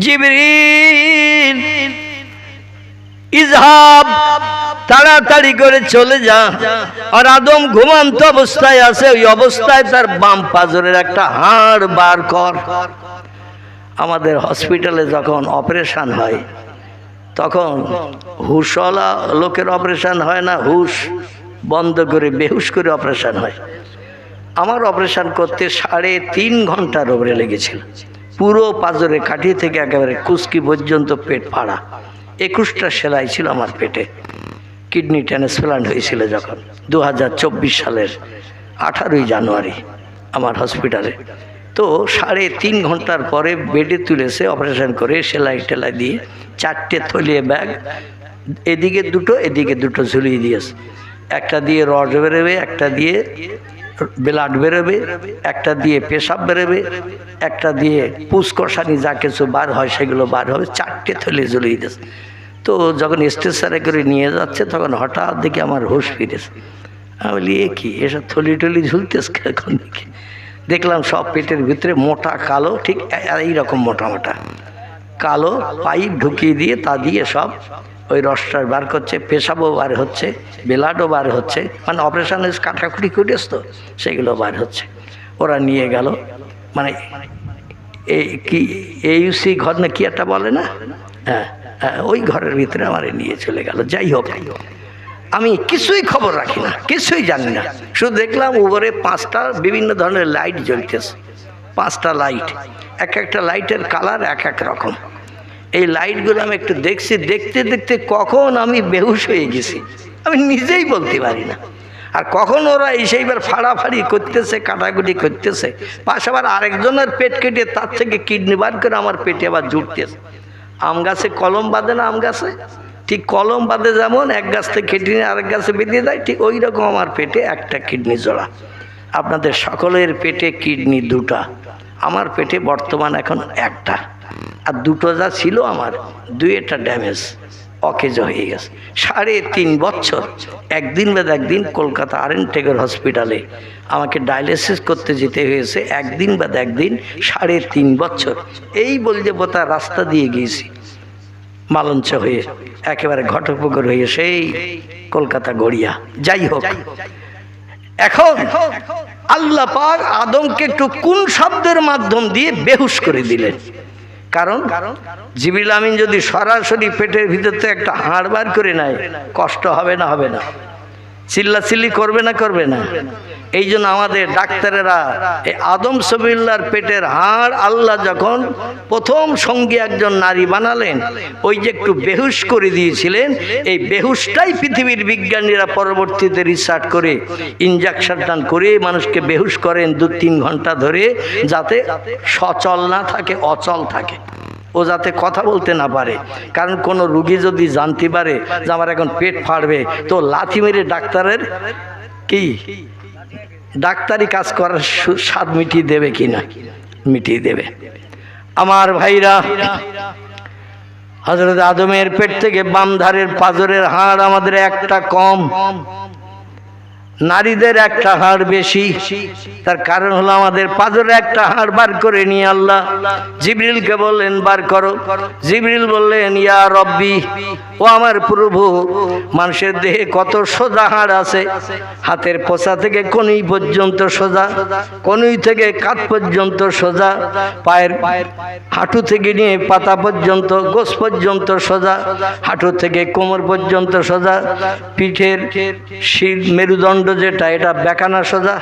জিবরিল ইজহাব, তাড়াতাড়ি করে চলে যা। আর আদম ঘুমন্ত অবস্থায় আছে, ওই অবস্থায় তার বাম পাজরের একটা হাড় বার কর। আমাদের হসপিটালে যখন অপারেশন হয় তখন হুশওয়ালা লোকের অপারেশন হয় না, হুশ বন্ধ করে বেহুশ করে অপারেশন হয়। আমার অপারেশন করতে 3.5 ঘন্টার ওপরে লেগেছিল। পুরো পাজরে কাঠি থেকে একেবারে কুস্কি পর্যন্ত পেট ফাড়া, 21টা সেলাই ছিল আমার পেটে। কিডনি ট্রান্সপ্লান্ট হয়েছিল যখন 2024 সালের 18ই জানুয়ারি আমার হসপিটালে। তো 3.5 ঘন্টার পরে বেডে তুলেছে অপারেশন করে, সেলাই টেলাই দিয়ে 4টে থলিয়ে ব্যাগ, এদিকে দুটো এদিকে দুটো ঝুলিয়ে দিয়েছে। একটা দিয়ে রড বেরোবে, একটা দিয়ে ব্লাড বেরোবে, একটা দিয়ে পেশাব বেরোবে, একটা দিয়ে পুষ্করসানি যা কিছু বার হয় সেগুলো বার হবে। 4টে থলি ঝুলিয়ে দিয়েছে। তো যখন স্ট্রেচারে করে নিয়ে যাচ্ছে তখন হঠাৎ দেখি আমার হুঁশ ফিরেছে। আমি বলি, এ কি, এসব থলি টলি ঝুলতেছে এখন দেখি। দেখলাম সব পেটের ভিতরে মোটা কালো, ঠিক এইরকম মোটা মোটা কালো পাইপ ঢুকিয়ে দিয়ে তা দিয়ে সব ওই রসটা বার করছে, পেশাবও বার হচ্ছে, ব্লাডও বার হচ্ছে, মানে অপারেশনে কাটাকুটি করেছ তো সেগুলো বার হচ্ছে। ওরা নিয়ে গেল, মানে এই কি এইউসি ঘর না কি একটা বলে না, হ্যাঁ হ্যাঁ, ওই ঘরের ভিতরে আমার নিয়ে চলে গেল। যাই হোক, আমি কিছুই খবর রাখি না, কিছুই জানি না, শুধু দেখলাম উপরে 5টা বিভিন্ন ধরনের লাইট জ্বলতেছে। 5টা লাইট, এক একটা লাইটের কালার এক এক রকম। এই লাইটগুলো আমি একটু দেখছি, দেখতে দেখতে কখন আমি বেহুশ হয়ে গেছি আমি নিজেই বলতে পারি না। আর কখন ওরা এইবার ফাড়াফাড়ি করতেছে, কাটাকুটি করতেছে, পাশে আবার আরেকজনের পেট কেটে তার থেকে কিডনি বার করে আমার পেটে আবার জুটতেছে। আম গাছে কলম বাঁধে না, আম গাছে ঠিক কলম বাঁধে যেমন এক গাছ থেকে কেটে নিয়ে আরেক গাছে বেঁধে দেয়, ঠিক ওই রকম আমার পেটে একটা কিডনি জোড়া। আপনাদের সকলের পেটে কিডনি 2টা, আমার পেটে বর্তমান এখন একটা। আর 2টো যা ছিল আমার 2টা ড্যামেজ, অকেজ হয়ে গেছে। 3.5 বছর একদিন বাদ একদিন কলকাতা আরএন-টেগর হসপিটালে আমাকে ডায়ালিসিস করতে যেতে হয়েছে, একদিন বাদ একদিন 3.5 বছর। এই বলতে বোতা রাস্তা দিয়ে গিয়েছি মালঞ্চ হয়ে, একেবারে ঘটকপুকুর হয়ে সেই কলকাতা গড়িয়া। যাই হোক, এখন আল্লাহ পাক আদমকে একটু কোন শব্দের মাধ্যম দিয়ে বেহুশ করে দিলেন। কারণ জিবরিল আমিন যদি সরাসরি পেটের ভিতর থেকে একটা হাড় বার করে নেয়, কষ্ট হবে না? হবে না? চিল্লাচিল্লি করবে না? করবে না? এই জন্য আমাদের ডাক্তারেরা এই আদম সবিল্লার পেটের হাড় আল্লাহ যখন প্রথম সঙ্গী একজন নারী বানালেন, ওই যে একটু বেহুশ করে দিয়েছিলেন, এই বেহুশটাই পৃথিবীর বিজ্ঞানীরা পরবর্তীতে রিসার্চ করে ইনজেকশন টান করে মানুষকে বেহুশ করেন 2-3 ঘন্টা ধরে, যাতে সচল না থাকে, অচল থাকে, ও যাতে কথা বলতে না পারে। কারণ কোনো রুগী যদি জানতে পারে যে আমার এখন পেট ফাড়বে, তো লাথি মেরে ডাক্তারের কি ডাক্তারি কাজ করার স্বাদ মিটিয়ে দেবে কিনা? মিটিয়ে দেবে। আমার ভাইরা, হযরত আদমের পেট থেকে বাম ধারের পাজরের হাড় আমাদের একটা কম, নারীদের একটা হাড় বেশি। তার কারণ হলো আমাদের পাজরে একটা হাড় বার করে নিয়ে আল্লাহ জিবরিলকে বললেন বার করো। জিবরিল বললেন, ইয়া রব্বি, ও আমার প্রভু, মানুষের দেহে কত সোজা হাড় আছে, হাতের পোছা থেকে কনুই পর্যন্ত সোজা, কনুই থেকে কাঁধ পর্যন্ত সোজা, পায়ের হাঁটু থেকে নিয়ে পাতা পর্যন্ত, গোস পর্যন্ত সোজা, হাঁটু থেকে কোমর পর্যন্ত সোজা, পিঠের শির মেরুদণ্ড যেটা, এটা বেকানা সোজা,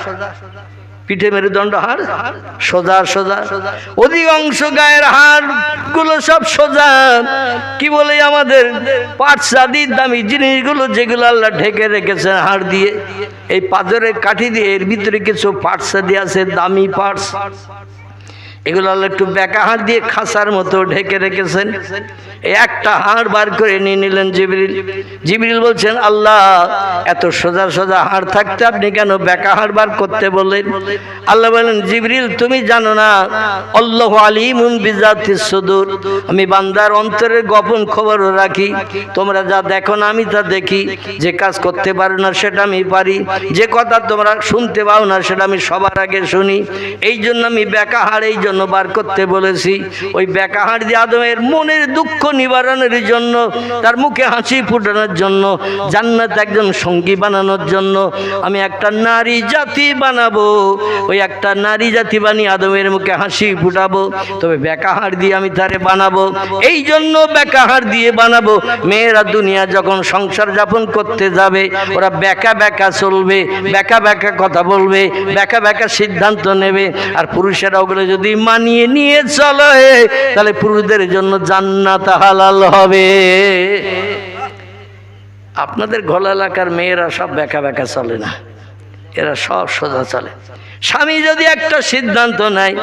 পিঠে মেরুদণ্ড হাড় সোজা সোজা, অধিকাংশ গায়ের হাড় গুলো সব সোজা। কি বলে আমাদের পার্টস আদি দামি জিনিসগুলো যেগুলো আল্লাহ ঢেকে রেখেছেন হাড় দিয়ে, এই পাথরের কাঠি দিয়ে এর ভিতরে কিছু পার্টস আদি আছে, দামি পার্টস। এগুলো আল্লাহ একটু বেঁকা হাড় দিয়ে খাঁচার মতো ঢেকে রেখেছেন। একটা হাড় বার করে নিয়ে নিলেন জিবরিল। জিবরিল বলছেন, আল্লাহ এত সোজা সোজা হাড় থাকতে আপনি কেন বেঁকা হাড় বার করতে বললেন? আল্লাহ বলেন, জিবরিল তুমি জানো না, আল্লাহু আলিমুন বিজাতিস সুদূর, আমি বান্দার অন্তরের গোপন খবরও রাখি। তোমরা যা দেখো না আমি তা দেখি। যে কাজ করতে পারো না সেটা আমি পারি, যে কথা তোমরা শুনতে পাও না সেটা আমি সবার আগে শুনি। এই জন্য আমি বেঁকা হাড় এই জন্য বার করতে বলেছি। ওই বেঁকা হাড় দিয়ে আদমের মনের দুঃখ নিবারণের জন্য, তার মুখে হাসি ফুটানোর জন্য, জান্নাত একজন সঙ্গী বানানোর জন্য আমি একটা নারী জাতি বানাবো। ওই একটা নারী জাতি বানিয়ে আদমের মুখে হাসি ফুটাবো, তবে বেঁকা হাড় দিয়ে আমি তারে বানাবো। এই জন্য বেঁকা হাড় দিয়ে বানাবো। মেয়েরা দুনিয়া যখন সংসার যাপন করতে যাবে ওরা বেঁকা বেঁকা চলবে, বেঁকা বেঁকা কথা বলবে, বেঁকা বেঁকা সিদ্ধান্ত নেবে। আর পুরুষেরা ওগুলো যদি মানিয়ে নিয়ে চলে তাহলে পুরুষদের জন্য জান্নাত হালাল হবে। আপনাদের ঘোলা এলাকার মেয়েরা সব বেঁকা বেঁকা চলে না, এরা সব সোজা চলে। স্বামী যদি একটা সিদ্ধান্ত নেয়,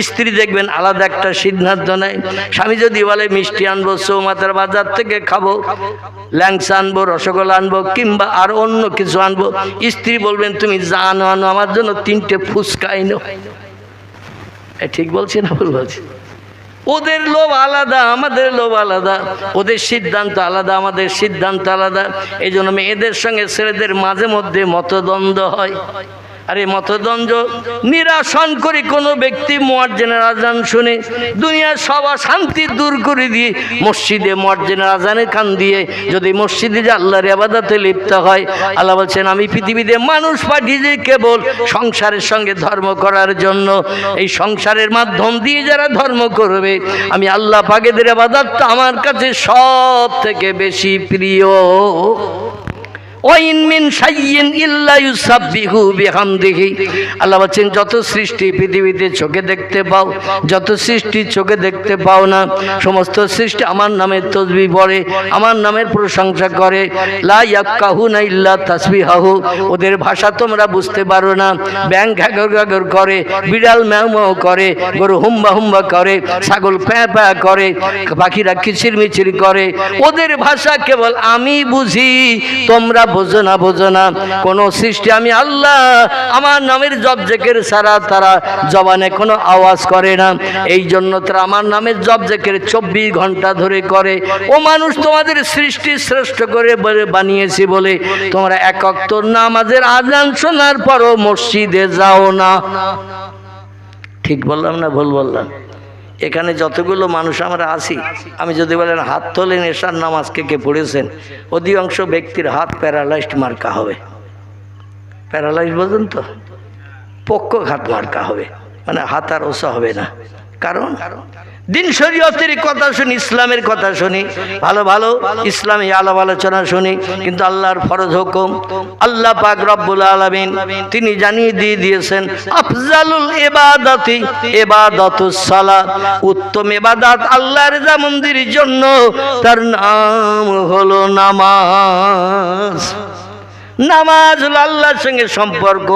স্ত্রী দেখবেন আলাদা একটা সিদ্ধান্ত নেয়। স্বামী যদি বলে মিষ্টি আনবো চৌমাথার বাজার থেকে খাবো, ল্যাংচা আনবো, রসগোল্লা আনবো, কিংবা আর অন্য কিছু আনবো, স্ত্রী বলবেন তুমি জানো আনো, আমার জন্য 3টে ফুচকা আনো। ঠিক বলছি না ভুল বলছি? ওদের লোভ আলাদা, আমাদের লোভ আলাদা। ওদের সিদ্ধান্ত আলাদা, আমাদের সিদ্ধান্ত আলাদা। এই জন্য মেয়েদের সঙ্গে ছেলেদের মাঝে মধ্যে মতদ্বন্দ্ব হয়। আরে মতদ্বন্দ্ব নিরাসন করে কোনো ব্যক্তি মুয়াজ্জিনের আজান শুনে দুনিয়ার সব শান্তি দূর করে দিয়ে মসজিদে মুয়াজ্জিনের আজানে কান দিয়ে যদি মসজিদে যে আল্লাহর ইবাদতে লিপ্ত হয়, আল্লাহ বলছেন আমি পৃথিবীতে মানুষ পাঠিয়েছি কেবল সংসারের সঙ্গে ধর্ম করার জন্য। এই সংসারের মাধ্যম দিয়ে যারা ধর্ম করবে, আমি আল্লাহ পাকের ইবাদতটা আমার কাছে সব থেকে বেশি প্রিয়। আল্লাহ বলছেন যত সৃষ্টি পৃথিবীতে চোখে দেখতে পাও, যত সৃষ্টি চোখে দেখতে পাও না, সমস্ত সৃষ্টি আমার নামের তসবিহ পড়ে, আমার নামের প্রশংসা করে। লা ইয়াফকাহুনা ইল্লা তাসবিহাহু, ওদের ভাষা তোমরা বুঝতে পারো না। ব্যাং ঘাগর ঘাগর করে, বিড়াল ম্যাও ম্যাও করে, গরু হুম্বা হুম্বা করে, ছাগল প্যাঁ প্যাঁ করে, পাখিরা কিচির মিচির করে। ওদের ভাষা কেবল আমি বুঝি, তোমরা বোঝো না, বোঝো না। কোন সৃষ্টি আমি আল্লাহ আমার নামের জপ জিকির ছাড়া তারা জবানে কোনো আওয়াজ করে না। এই জন্য তারা আমার নামের জপ জিকির 24 ঘন্টা ধরে করে। ও মানুষ, তোমাদের সৃষ্টি শ্রেষ্ঠ করে বানিয়েছি বলে তোমরা এক ওয়াক্ত নামাজের আজান শোনার পরও মসজিদে যাও না। ঠিক বললাম না ভুল বললাম? এখানে যতগুলো মানুষ আমরা আছি, আমি যদি বলেন হাত তোলেন এশার নামাজ কে কে পড়েছেন, অধিকাংশ ব্যক্তির হাত প্যারালাইজড মার্কা হবে। প্যারালাইজড বোঝেন তো? পক্ষঘাত মার্কা হবে, মানে হাত আর ওসা হবে না। কারণ দিন শরীয়তের কথা শুনি, ইসলামের কথা শুনি, ভালো ভালো ইসলামী আলাপ আলোচনা শুনি, কিন্তু আল্লাহর ফরজ হুকুম আল্লাহ পাক রব্বুল আলামিন তিনি জানিয়ে দিয়ে দিয়েছেন আফজালুল ইবাদাতি ইবাদাতুস সালাত, উত্তম ইবাদত আল্লাহর মন্দিরের জন্য তার নাম হলো নামাজ। নামাজ হলো আল্লাহর সঙ্গে সম্পর্ক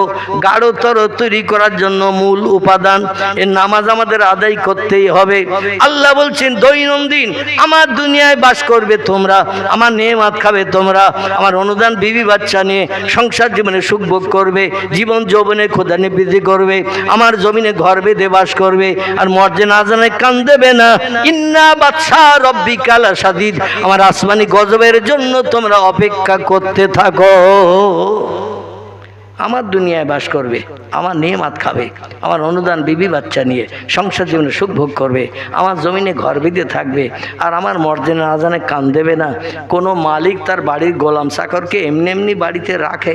গাঢ়তর তৈরি করার জন্য মূল উপাদান। এই নামাজ আমাদের আদায় করতেই হবে। আল্লাহ বলছেন দৈনন্দিন আমার দুনিয়ায় বাস করবে তোমরা, আমার নেয়ামত খাবে তোমরা, আমার অনুদান বিবি বাচ্চা নিয়ে সংসার জীবনে সুখ ভোগ করবে, জীবন যৌবনে খোদা নিবৃত্তি করবে, আমার জমিনে ঘর বেঁধে বাস করবে, আর মর্জিনা আজানে কান দেবে না। ইন্না বাদশা রব্বিকা লাশাদীদ, আমার আসমানি গজবের জন্য তোমরা অপেক্ষা করতে থাকো। আমার দুনিয়ায় বাস করবে, আমার নেয়ামত খাবে, আমার অনুদান বিবি বাচ্চা নিয়ে সংসার জীবনে সুখ ভোগ করবে, আমার জমিনে ঘর বেঁধে থাকবে, আর আমার মর্জিনা আজানে কান দেবে না। কোনো মালিক তার বাড়ির গোলাম চাকরকে এমনি এমনি বাড়িতে রাখে?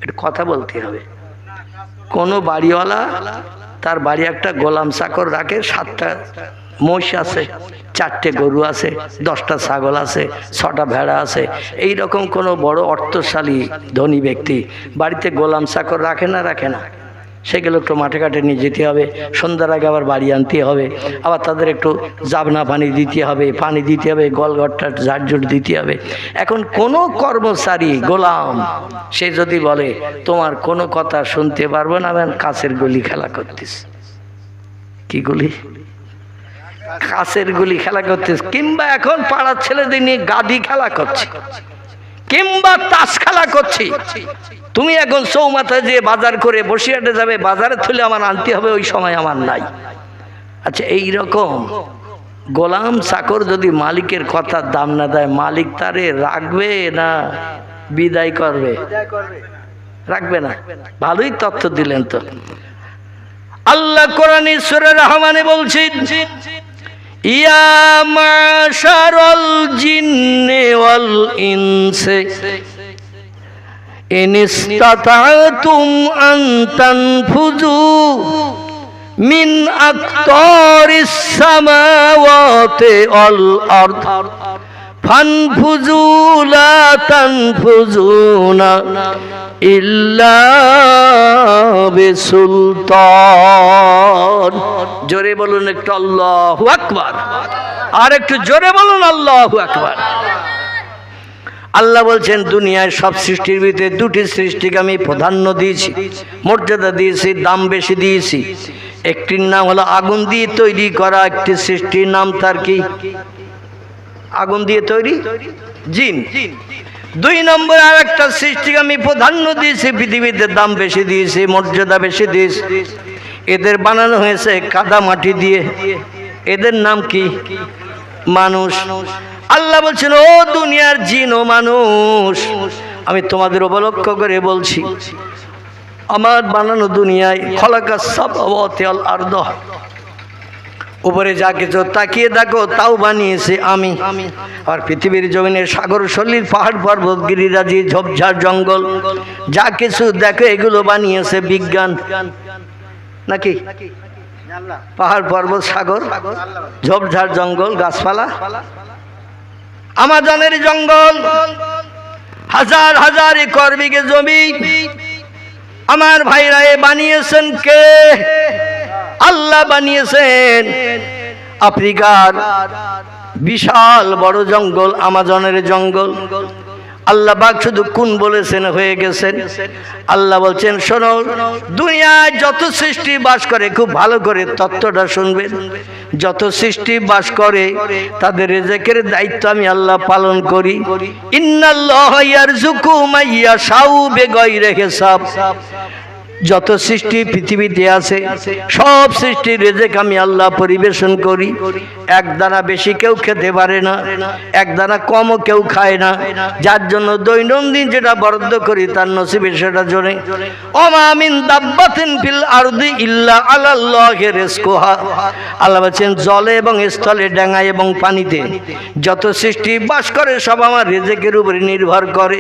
এটা কথা বলতে হবে। কোনো বাড়িওয়ালা তার বাড়ি একটা গোলাম চাকর রাখে, 7টা মহিষ আছে, 4টে গরু আছে, 10টা ছাগল আছে, 6টা ভেড়া আছে। এই রকম কোনো বড় অর্থশালী ধনী ব্যক্তি বাড়িতে গোলাম চাকর রাখে না? রাখে না। সেগুলো একটু মাঠে ঘাটে নিয়ে যেতে হবে, সন্ধ্যার আগে আবার বাড়ি আনতে হবে, আবার তাদের একটু জাবনা পানি দিতে হবে, পানি দিতে হবে, গলঘরটা ঝাড়ঝুট দিতে হবে। এখন কোনো কর্মচারী গোলাম সে যদি বলে তোমার কোনো কথা শুনতে পারবো না, আমি কাছের গলি খেলা করতেছি, কি কি গুলি? কাছের গুলি খেলা করতে, কিংবা এখন পাড়ার ছেলেদের নিয়ে গাদি খেলা করছে, কিংবা তাস খেলা করছি। তুমি এখন চৌমাথা যে বাজার করে বসিরহাটে যাবে, বাজারে থলে আমার আনতে হবে, ওই সময় আমার নাই। আচ্ছা, এই রকম গোলাম চাকর যদি মালিকের কথার দাম না দেয়, মালিক তারে রাখবে না বিদায় করবে? রাখবে না। ভালোই তথ্য দিলেন তো। আল্লাহ কোরআনে সূরা রহমানে বলছেন, ইয়া মাশারাল জিন্নি ওয়াল ইনসি ইন ইসতাতা'তুম আন তানফুযু মিন আকতারিস সামাওয়াতি ওয়াল আরদ ফানফুযু লা তানফুযুনা ইল্লা বিসুলতান। জোরে বলুন একটু আল্লাহু আকবার, আর একটু জোরে বলুন আল্লাহু আকবার। আল্লাহ বলছেন, দুনিয়ার সব সৃষ্টির ভিতরে দুটি সৃষ্টিকে আমি প্রাধান্য দিয়েছি, মর্যাদা দিয়েছি, দাম বেশি দিয়েছি। একটির নাম হলো আগুন দিয়ে তৈরি করা একটি সৃষ্টির নাম, তার কি? আগুন দিয়ে তৈরি জিন। দুই নম্বর আর একটা সৃষ্টিকে আমি প্রাধান্য দিয়েছি, পৃথিবীতে দাম বেশি দিয়েছি, মর্যাদা বেশি দিয়েছি। এদের বানানো হয়েছে কাদা মাটি দিয়ে। এদের নাম কি? মানুষ। আল্লাহ বলছেন, ও দুনিয়ার জিন ও মানুষ, আমি তোমাদের উপলক্ষ করে বলছি, আমার বানানো দুনিয়ায় খলাকাস সামাওয়াতি ওয়াল আরদ, উপরে যা কিছু তাকিয়ে দেখো তাও বানিয়েছে আমি। আর পৃথিবীর জমিনে সাগর সলিল, পাহাড় পর্বত, গিরিরাজি, ঝোপঝাড়, জঙ্গল, যা কিছু দেখো এগুলো বানিয়েছে বিজ্ঞান। নাকি? পাহাড় পর্বত, সাগর, ঝোপঝাড়, জঙ্গল, গাছপালা, আমাজনের জঙ্গল, হাজার হাজার একর বিঘে জমি আমার ভাইরা এ বানিয়েছেন কে? আল্লাহ বানিয়েছেন। আফ্রিকার বিশাল বড় জঙ্গল, আমাজনের জঙ্গল, আল্লাহ পাক শুধু কোন বলেছেন হয়ে গেছেন। আল্লাহ বলছেন, শোনো, দুনিয়ায় যত সৃষ্টি বাস করে, খুব ভালো করে তত্ত্বটা শুনবেন, যত সৃষ্টি বাস করে তাদের রিজেকের দায়িত্ব আমি আল্লাহ পালন করি। ইন্নাল্লাহা ইয়ারযুকু মাইয়াশাউ বিগাইরি হিসাব। যত সৃষ্টি পৃথিবীতে আছে সব সৃষ্টির রিজেক আমি আল্লাহ পরিবেশন করি। এক দানা বেশি কেউ খেতে পারে না, এক দানা কমও কেউ খায় না, যার জন্য দৈনন্দিন যেটা বরাদ্দ করি তার নসিবে সেটা জোরে। ওমা মিন দাব্বাতিন ফিল আরদি ইল্লা আলাল্লাহি রিজকুহা। আল্লাহ বলেন, জলে এবং স্থলে, ডাঙায় এবং পানিতে যত সৃষ্টি বাস করে সব আমার রিজেকের উপরে নির্ভর করে।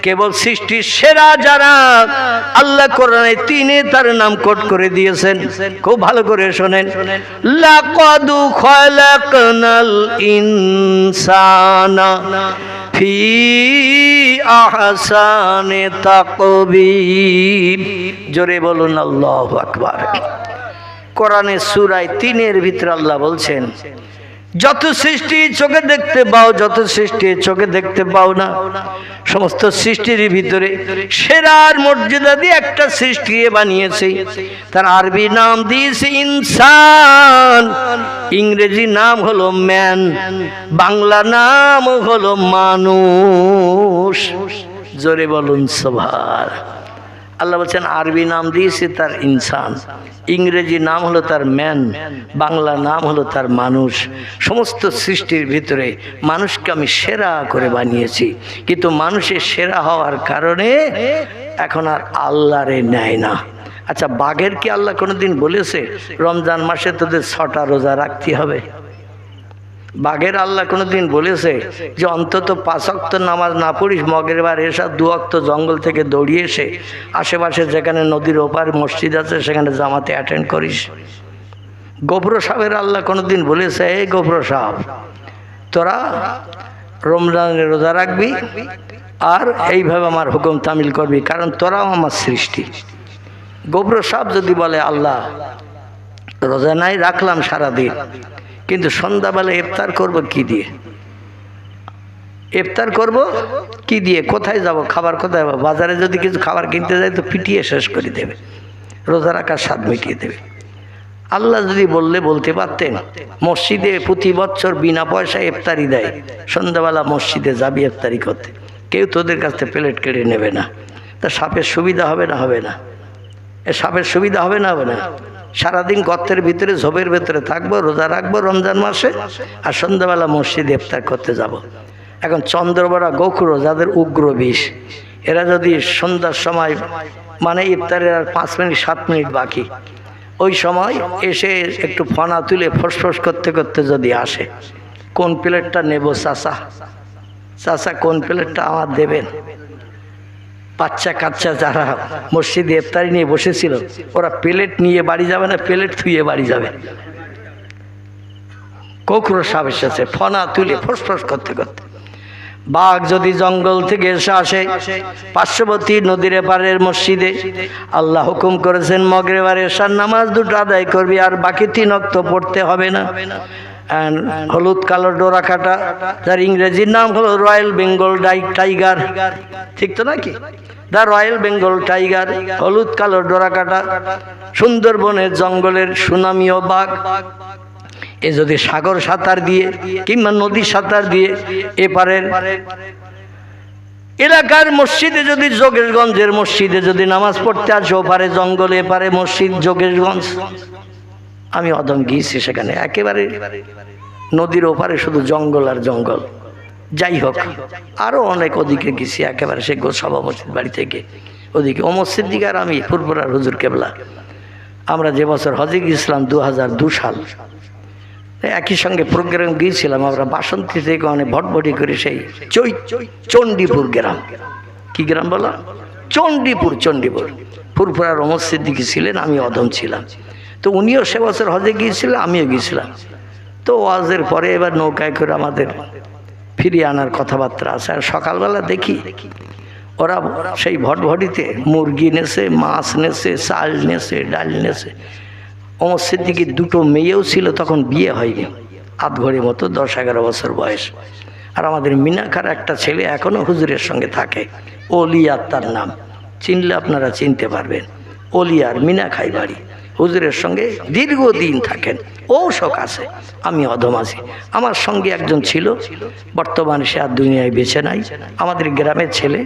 কেবল সৃষ্টির সেরা যারা, আল্লাহ কোরআনে তিনে তার নাম কোট করে দিয়েছেন, খুব ভালো করে শোনেন। লাকাদ খালাকনাল ইনসানা ফি আহসানি তাকবীর। জোরে বলুন আল্লাহু আকবার। কোরআনে সূরা 3 ভিতরে আল্লাহ বলছেন, যত সৃষ্টি চোখে দেখতে পাও, যত সৃষ্টি চোখে দেখতে পাও না, সমস্ত সৃষ্টির ভিতরে সেরার মর্যাদা দিয়ে একটা সৃষ্টি বানিয়েছে। তার আরবি নাম দিয়েছে ইনসান, ইংরেজি নাম হলো ম্যান, বাংলা নাম হলো মানুষ। জোরে বলুন সুবহান। আল্লাহ বলছেন, আরবি নাম দিয়েছে তার ইনসান, ইংরেজি নাম হলো তার ম্যান, বাংলা নাম হলো তার মানুষ। সমস্ত সৃষ্টির ভিতরে মানুষকে আমি সেরা করে বানিয়েছি, কিন্তু মানুষের সেরা হওয়ার কারণে এখন আর আল্লাহরে নেয় না। আচ্ছা, বাঘের কি আল্লাহ কোনোদিন বলেছে রমজান মাসে তোদের 6টা রোজা রাখতে হবে? বাঘের আল্লাহ কোনোদিন বলেছে যে অন্তত 5 ওয়াক্ত নামাজ না পড়িস, মগরিবার এসা 2 ওয়াক্ত জঙ্গল থেকে দৌড়িয়ে এসে আশেপাশে যেখানে নদীর ওপার মসজিদ আছে সেখানে জামাতে অ্যাটেন্ড করিস? গোবর সাহেবের আল্লাহ কোনোদিন বলেছে, এই গোবর সাহেব তোরা রমজানের রোজা রাখবি আর এইভাবে আমার হুকুম তামিল করবি, কারণ তোরাও আমার সৃষ্টি। গোবর সাহেব যদি বলে, আল্লাহ রোজা নাই, রাখলাম সারাদিন, কিন্তু সন্ধ্যাবেলা ইফতার করব কি দিয়ে? ইফতার করব কি দিয়ে? কোথায় যাব? খাবার কোথায় পাবো? বাজারে যদি কিছু খাবার কিনতে যাই তো পিটিয়ে শেষ করে দেবে, রোজা রাখার স্বাদ মিটিয়ে দেবে। আল্লাহ যদি বললে বলতে পারতেন, মসজিদে প্রতি বছর বিনা পয়সায় ইফতারি দেয়, সন্ধ্যাবেলা মসজিদে যাবি ইফতারি করতে, কেউ তোদের কাছ থেকে প্লেট কেড়ে নেবে না। তা সাপের সুবিধা হবে না? হবে না? এ সাপের সুবিধা হবে না? হবে না? সারাদিন গর্তের ভিতরে ঝোপের ভেতরে থাকবো, রোজা রাখবো রমজান মাসে, আর সন্ধ্যাবেলা মসজিদে ইফতার করতে যাব। এখন চন্দ্রবড়া গোখরো যাদের উগ্র বিষ, এরা যদি সন্ধ্যার সময় মানে ইফতারের আর 5 মিনিট 7 মিনিট বাকি, ওই সময় এসে একটু ফনা তুলে ফসফস করতে করতে যদি আসে, কোন প্লেটটা নেব চাচা, চাচা কোন প্লেটটা আমার দেবেন? বাচ্চা কাচ্চা যারা মসজিদে ইফতারি নিয়ে বসেছিল, ওরা প্লেট নিয়ে বাড়ি যাবে না, প্লেট থুয়ে বাড়ি যাবে। কোকড়ো সাপ এসেছে ফনা তুলে ফসফস করতে করতে। বাঘ যদি জঙ্গল থেকে এসে আসে পার্শ্ববর্তী নদীর এপারের মসজিদে, আল্লাহ হুকুম করেছেন মাগরিব আর এশার নামাজ দুটো আদায় করবি, আর বাকি 3 ওয়াক্ত পড়তে হবে না। হলুদ কালো ডোরা কাটা, যার ইংরেজির নাম হলো রয়্যাল বেঙ্গল টাইগার, ঠিক তো নাকি? দ্য রয়্যাল বেঙ্গল টাইগার, হলুদ কালো ডোরা কাটা সুন্দরবনের জঙ্গলের সুনামীয় বাঘ। এ যদি সাগর সাঁতার দিয়ে কিংবা নদী সাঁতার দিয়ে এপারের এলাকার মসজিদে যদি, যোগেশগঞ্জের মসজিদে যদি নামাজ পড়তে আসে, ওপারে জঙ্গলে এপারে মসজিদ যোগেশগঞ্জ, আমি অদম গিয়েছি সেখানে, একেবারে নদীর ওপারে শুধু জঙ্গল আর জঙ্গল। যাই হোক, আরো অনেক ওদিকে গেছি, একেবারে সে গোসাবা মসজিদ বাড়ি থেকে ওদিকে ও মসজিদ দিকে। আর আমি ফুরফুরার হুজুর কেবলা, আমরা যে বছর হজে গিয়েছিলাম 2002 সাল, একই সঙ্গে প্রোগ্রাম গিয়েছিলাম আমরা বাসন্তী থেকে অনেক ভটভটি করে সেই চণ্ডীপুর গ্রাম। কি গ্রাম বলা? চণ্ডীপুর। চণ্ডীপুর ফুরফুরার মসজিদ দিকে ছিলেন, আমি অদম ছিলাম। তো উনিও সে বছর হজে গিয়েছিলেন, আমিও গিয়েছিলাম। তো ওয়াজের পরে এবার নৌকায় করে আমাদের ফিরিয়ে আনার কথাবার্তা আছে। আর সকালবেলা দেখি ওরা সেই ভটভটিতে মুরগি নেছে, মাছ নেছে, চাল নেছে, ডাল নেছে। ও মসজিদ দিকে 2টো মেয়েও ছিল, তখন বিয়ে হয়নি, 8 ঘড়ির মতো, 10-11 বছর বয়স। আর আমাদের মিনাখার একটা ছেলে এখনো হুজুরের সঙ্গে থাকে, ওলিয়ার তার নাম, চিনলে আপনারা চিনতে পারবেন। ওলিয়ার মিনাখাই বাড়ি, হুজুরের সঙ্গে দীর্ঘদিন থাকেন, ও শোক আছে। আমি অদম আছি। আমার সঙ্গে একজন ছিল, বর্তমানে সে আর দুনিয়ায় বেঁচে নাই, আমাদের গ্রামের ছেলে,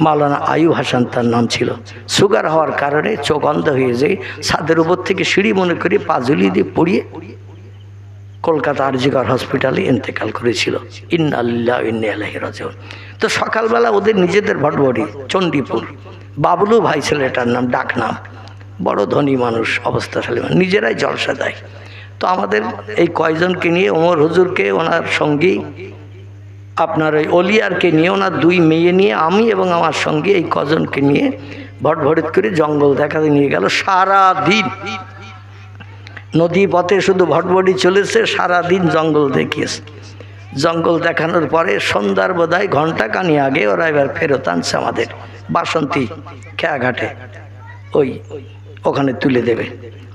মাওলানা আয়ুব হাসান তার নাম ছিল। সুগার হওয়ার কারণে চোখ অন্ধ হয়ে যায়, ছাদের উপর থেকে সিঁড়ি মনে করে পা ঝুলিয়ে দিয়ে পড়িয়ে কলকাতা আরজিকর হসপিটালে ইন্তেকাল করেছিল। ইন্না লিল্লাহি ওয়া ইন্না ইলাইহি রাজিউন। তো সকালবেলা ওদের নিজেদের ভটভটি, চণ্ডীপুর, বাবলু ভাই ছেলেটার নাম, ডাক নাম, বড় ধনী মানুষ, অবস্থাশালী মানুষ, নিজেরাই জলসা দেয়। তো আমাদের এই কয়জনকে নিয়ে, ওমর হুজুরকে, ওনার সঙ্গী আপনার ওই অলিয়ারকে নিয়ে, ওনার 2 মেয়ে নিয়ে, আমি এবং আমার সঙ্গী এই কজনকে নিয়ে ভটভটিত করে জঙ্গল দেখাতে নিয়ে গেল। সারা দিন নদী পথে শুধু ভটভটি চলেছে, সারাদিন জঙ্গল দেখিয়েছে। জঙ্গল দেখানোর পরে সন্ধ্যার বোধহয় ঘণ্টাখানি আগে ওরা এবার ফেরত আনছে আমাদের বাসন্তী খেয়াঘাটে, ওখানে তুলে দেবে।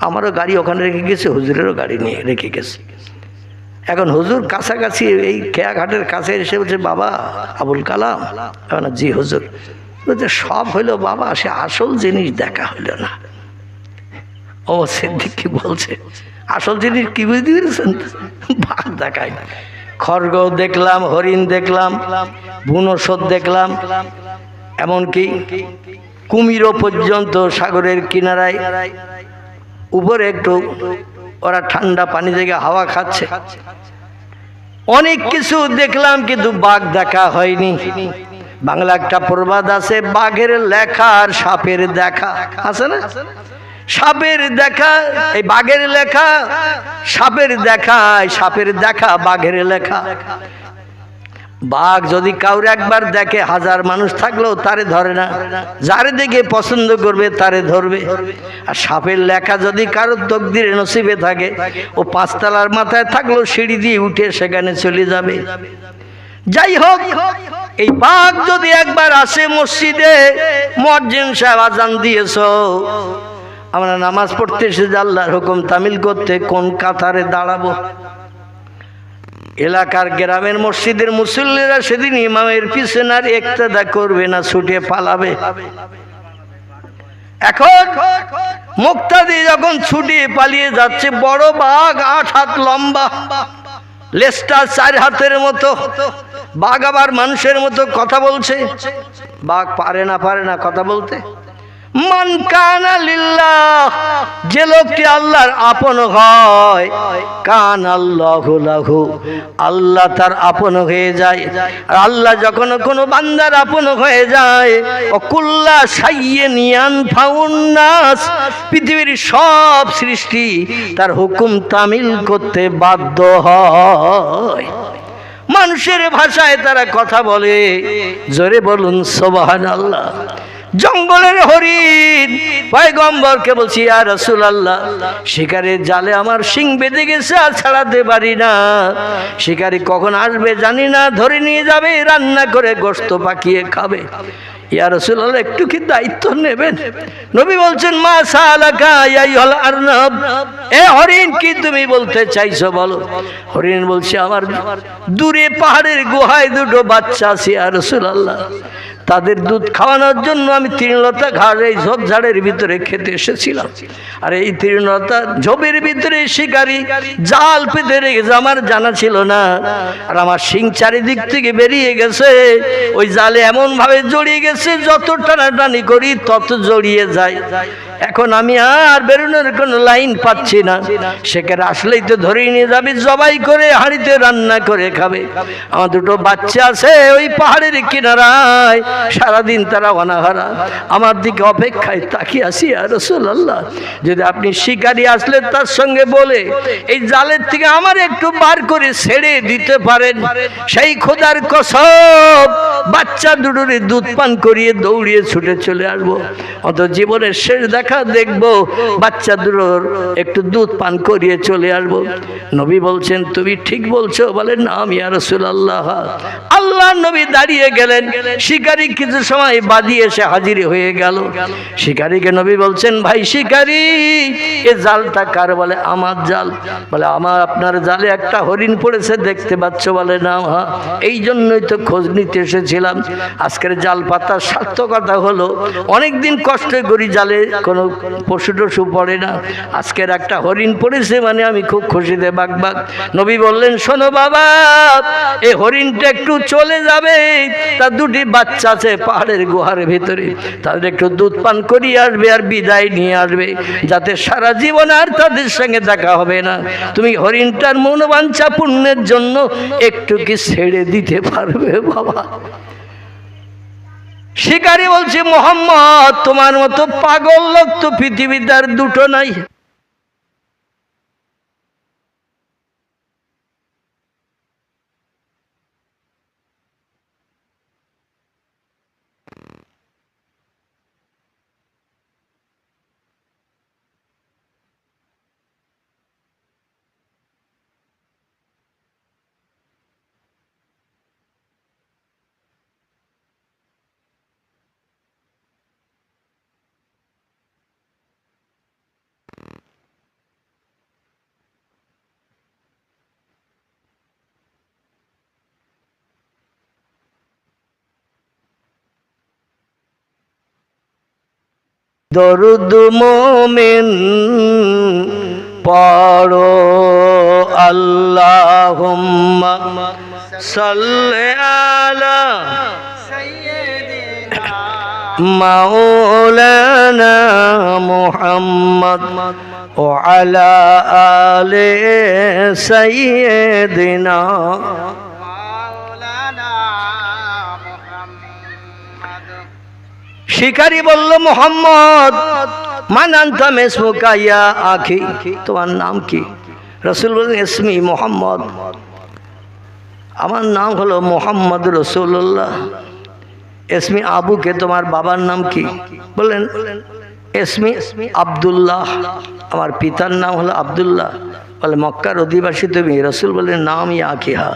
আমারও গাড়ি ওখানে রেখে গেছে, হুজুরেরও গাড়ি নিয়ে রেখে গেছে। এখন হুজুর কাছাকাছি এই খেয়াঘাটের কাছে এসে বলছে, বাবা আবুল কালাম। এখন জি হুজুর। বলছে সব হইলো বাবা, সে আসল জিনিস দেখা হইলো না। ও সিদ্দিক কি বলছে? আসল জিনিস কি বুঝতে পেরেছেন? বাঘ দেখায়, খড়গ দেখলাম, হরিণ দেখলাম, বুনোসদ দেখলাম, এমনকি কুমিরও পর্যন্ত সাগরের কিনারায় উপরে একটু ওরা ঠান্ডা পানি থেকে হাওয়া খাচ্ছে। অনেক কিছু দেখলাম, কিন্তু বাঘ দেখা হয়নি। বাংলা একটা প্রবাদ আছে, বাঘের লেখা আর সাপের দেখা, আছে না? সাপের দেখা, এই বাঘের লেখা, সাপের দেখা, সাপের দেখা বাঘের লেখা। বাঘ যদি কাউরে একবার দেখে, 1000 মানুষ থাকলেও তারে ধরে না, যারে দেখে পছন্দ করবে তারে ধরবে। আর সাপের লেখা যদি কারোর তকদিরে নসিবে থাকে, ও 5 তলার মাথায় থাকলেও সিঁড়ি দিয়ে উঠে সেখানে চলে যাবে। যাই হোক, এই বাঘ যদি একবার আসে মসজিদে, মুয়াজ্জিন সাহেব আজান দিয়েছো, আমরা নামাজ পড়তে এসেছি আল্লাহর হুকুম তামিল করতে, কোন কাতারে দাঁড়াবো? এলাকার গ্রামের মসজিদের মুসল্লিরা সেদিন ইমামের পিছনে আর ইক্তেদা করবে না, ছুটে পালাবে। এখন মুখটা দিয়ে যখন ছুটিয়ে পালিয়ে যাচ্ছে, বড় বাঘ 8 হাত লম্বা, লেজটা 4 হাতের মতো। বাঘ আবার মানুষের মতো কথা বলছে। বাঘ পারে না কথা বলতে। মান কানা লিল্লাহ, যে লোকটি আল্লাহর আপন হয়, কান আল্লাহু লাহু, আল্লাহ তার আপন হয়ে যায়। আর আল্লাহ যখন কোনো বান্দার আপন হয়ে যায়, অকুল্লা শাইয়্যিন ইয়ানফাউন নাস, পৃথিবীর সব সৃষ্টি তার হুকুম তামিল করতে বাধ্য হয়। মানুষের ভাষায় তারা কথা বলে, জোরে বলুন সুবহানাল্লাহ। জঙ্গলের হরিণ পয়গম্বরকে বলছি, ইয়া রাসূলুল্লাহ, শিকারের জালে আমার শিং বেঁধে গেছে, আর ছাড়াতে পারি না। শিকারি কখন আসবে জানি না, ধরে নিয়ে যাবে, রান্না করে গোশত পাকিয়ে খাবে। ইয়া রাসূলুল্লাহ, একটু কি দায়িত্ব নেবেন? নবী বলছেন, মা সালাকা ইয়া আইয়ুহাল আরনাব, এ হরিণ, কি তুমি বলতে চাইছো বলো। হরিণ বলছে, আমার দূরে পাহাড়ের গুহায় 2টো বাচ্চা আছে ইয়া রাসূলুল্লাহ, তাদের দুধ খাওয়ানোর জন্য আমি তৃণলতা ঘাড়ে ঝোপঝাড়ের ভিতরে খেতে এসেছিলাম। আর এই তৃণলতা ঝোপের ভিতরে শিকারি জাল পেতে রেখেছে, আমার জানা ছিল না। আর আমার শিং চারিদিক থেকে বেরিয়ে গেছে, ওই জালে এমন ভাবে জড়িয়ে গেছে, যত টানাটানি করি তত জড়িয়ে যায়। এখন আমি আর বেরোনোর কোনো লাইন পাচ্ছি না। সেখানে আসলেই তো ধরে নিয়ে যাবে, জবাই করে হাঁড়িতে রান্না করে খাবে। আমার 2টো বাচ্চা আছে ওই পাহাড়ের কিনারায়, সারাদিন তারা অনাহারা, আমার দিকে অপেক্ষায় তাকিয়ে আসি। ইয়া রাসূলুল্লাহ, যদি আপনি শিকারি আসলে তার সঙ্গে বলে এই জালের থেকে আমার একটু বার করে ছেড়ে দিতে পারেন, সেই খোদার কসম বাচ্চা 2টোর দুধ পান করিয়ে দৌড়িয়ে ছুটে চলে আসবো। অত জীবনের শেষ দেখা দেখবো, বাচ্চা 2টোর একটু দুধ পান করিয়ে চলে আসবো। নবী বলছেন, তুমি ঠিক বলছো। বলেন, নাম ইয়া রাসূলুল্লাহ। আল্লাহ নবী দাঁড়িয়ে গেলেন। শিকারি কিছু সময় বাদী এসে হাজির হয়ে গেল। শিকারীকে নবী বলছেন, ভাই শিকারি, এ জালটা কার? বলে, আমার জাল। বলে, আপনার জালে একটা হরিণ পড়েছে দেখতে পাচ্ছ? বলে, না। এই জন্যই তো খোঁজ নিতে এসেছিলাম। আজকের জাল পাতার সার্থকতা হলো, অনেকদিন কষ্ট করি, জালে কোনো পশু টশু পড়ে না, আজকের একটা হরিণ পড়েছে মানে আমি খুব খুশিতে বাগবাগ। নবী বললেন, শোনো বাবা, এই হরিণটা একটু চলে যাবে, তার 2টি বাচ্চা আছে পাহাড়ের গুহার ভিতরে, তাদের একটু দুধ পান করিয়ে আসবে আর বিদায় নিয়ে আসবে, যাতে সারা জীবন আর তাদের সঙ্গে দেখা হবে না। তুমি হরিণটার মনোবাঞ্ছা পূর্ণের জন্য একটু কি ছেড়ে দিতে পারবে বাবা? শিকারী বলছে, মুহাম্মদ, তোমার মতো পাগল লোক তো পৃথিবীতে আর 2টো নাই। দরুদ মোমেন পড়ো, আল্লাহুম্মা সাল্লি আলা মাওলানা মুহাম্মদ ওয়া আলা আলি সাইয়্যিদিনা। শিকারী বলল, মুহাম্মদ, মান আনতা মিসমুকা ইয়া আখি, তোমার নাম কি? রাসূল বললেন, ইসমি মুহাম্মদ, আমার নাম হলো মুহাম্মদ রাসূলুল্লাহ। ইসমি আবুকে, তোমার বাবার নাম কি? বললেন, ইসমি আব্দুল্লাহ, আমার পিতার নাম হলো আব্দুল্লাহ। বলে, মক্কার অধিবাসী তুমি? রাসূল বললেন, নাম ইয়া আখিহা।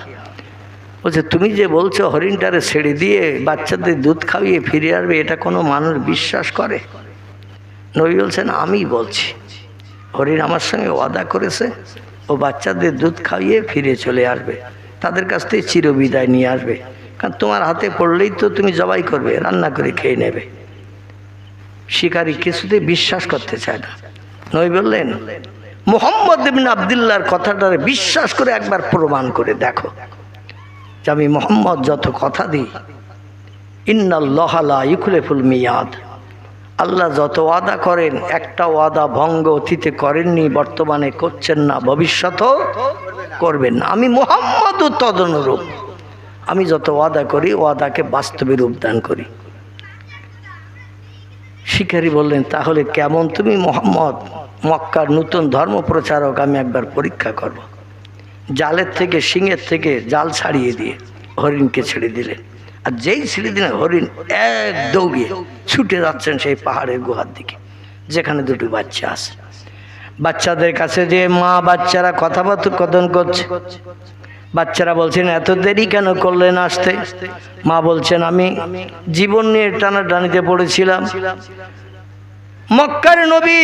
বলছে, তুমি যে বলছো হরিণটারে ছেড়ে দিয়ে বাচ্চাদের দুধ খাইয়ে ফিরে আসবে, এটা কোনো মানুষ বিশ্বাস করে? নবী বলছেন, আমি বলছি, হরিণ আমার সঙ্গে ওয়াদা করেছে, ও বাচ্চাদের দুধ খাইয়ে ফিরে চলে আসবে, তাদের কাছ থেকে চিরবিদায় নিয়ে আসবে। কারণ তোমার হাতে পড়লেই তো তুমি জবাই করবে, রান্না করে খেয়ে নেবে। শিকারী কিছুতে বিশ্বাস করতে চায় না। নবী বললেন, মুহাম্মদ ইবনে আব্দুল্লাহর কথাটারে বিশ্বাস করে একবার প্রমাণ করে দেখো যে আমি মুহাম্মদ যত কথা দিই, ইন্নাল্লাহা লা ইউখলিফুল মিয়াদ, আল্লাহ যত ওয়াদা করেন একটা ওয়াদা ভঙ্গ অতীতে করেননি, বর্তমানে করছেন না, ভবিষ্যতেও করবেন না। আমি মুহাম্মদও তদনুরূপ, আমি যত ওয়াদা করি ওয়াদাকে বাস্তবে রূপদান করি। শিকারী বললেন, তাহলে কেমন তুমি মুহাম্মদ? মক্কার নতুন ধর্ম প্রচারক, আমি একবার পরীক্ষা করব। জালের থেকে, সিংহের থেকে জাল ছাড়িয়ে দিয়ে হরিণকে ছেড়ে দিলেন। আর যেই ছেড়ে দিলেন, হরিণ এক দৌড়িয়ে ছুটে যাচ্ছেন সেই পাহাড়ের গুহার দিকে, যেখানে দুটো বাচ্চা আছে। বাচ্চাদের কাছে যে মা বাচ্চারা কথোপকথন করছে, বাচ্চারা বলছেন, এত দেরি কেন করলেন আসতে? মা বলছেন, আমি জীবন নিয়ে টানাটানিতে পড়েছিলাম। মক্কার নবী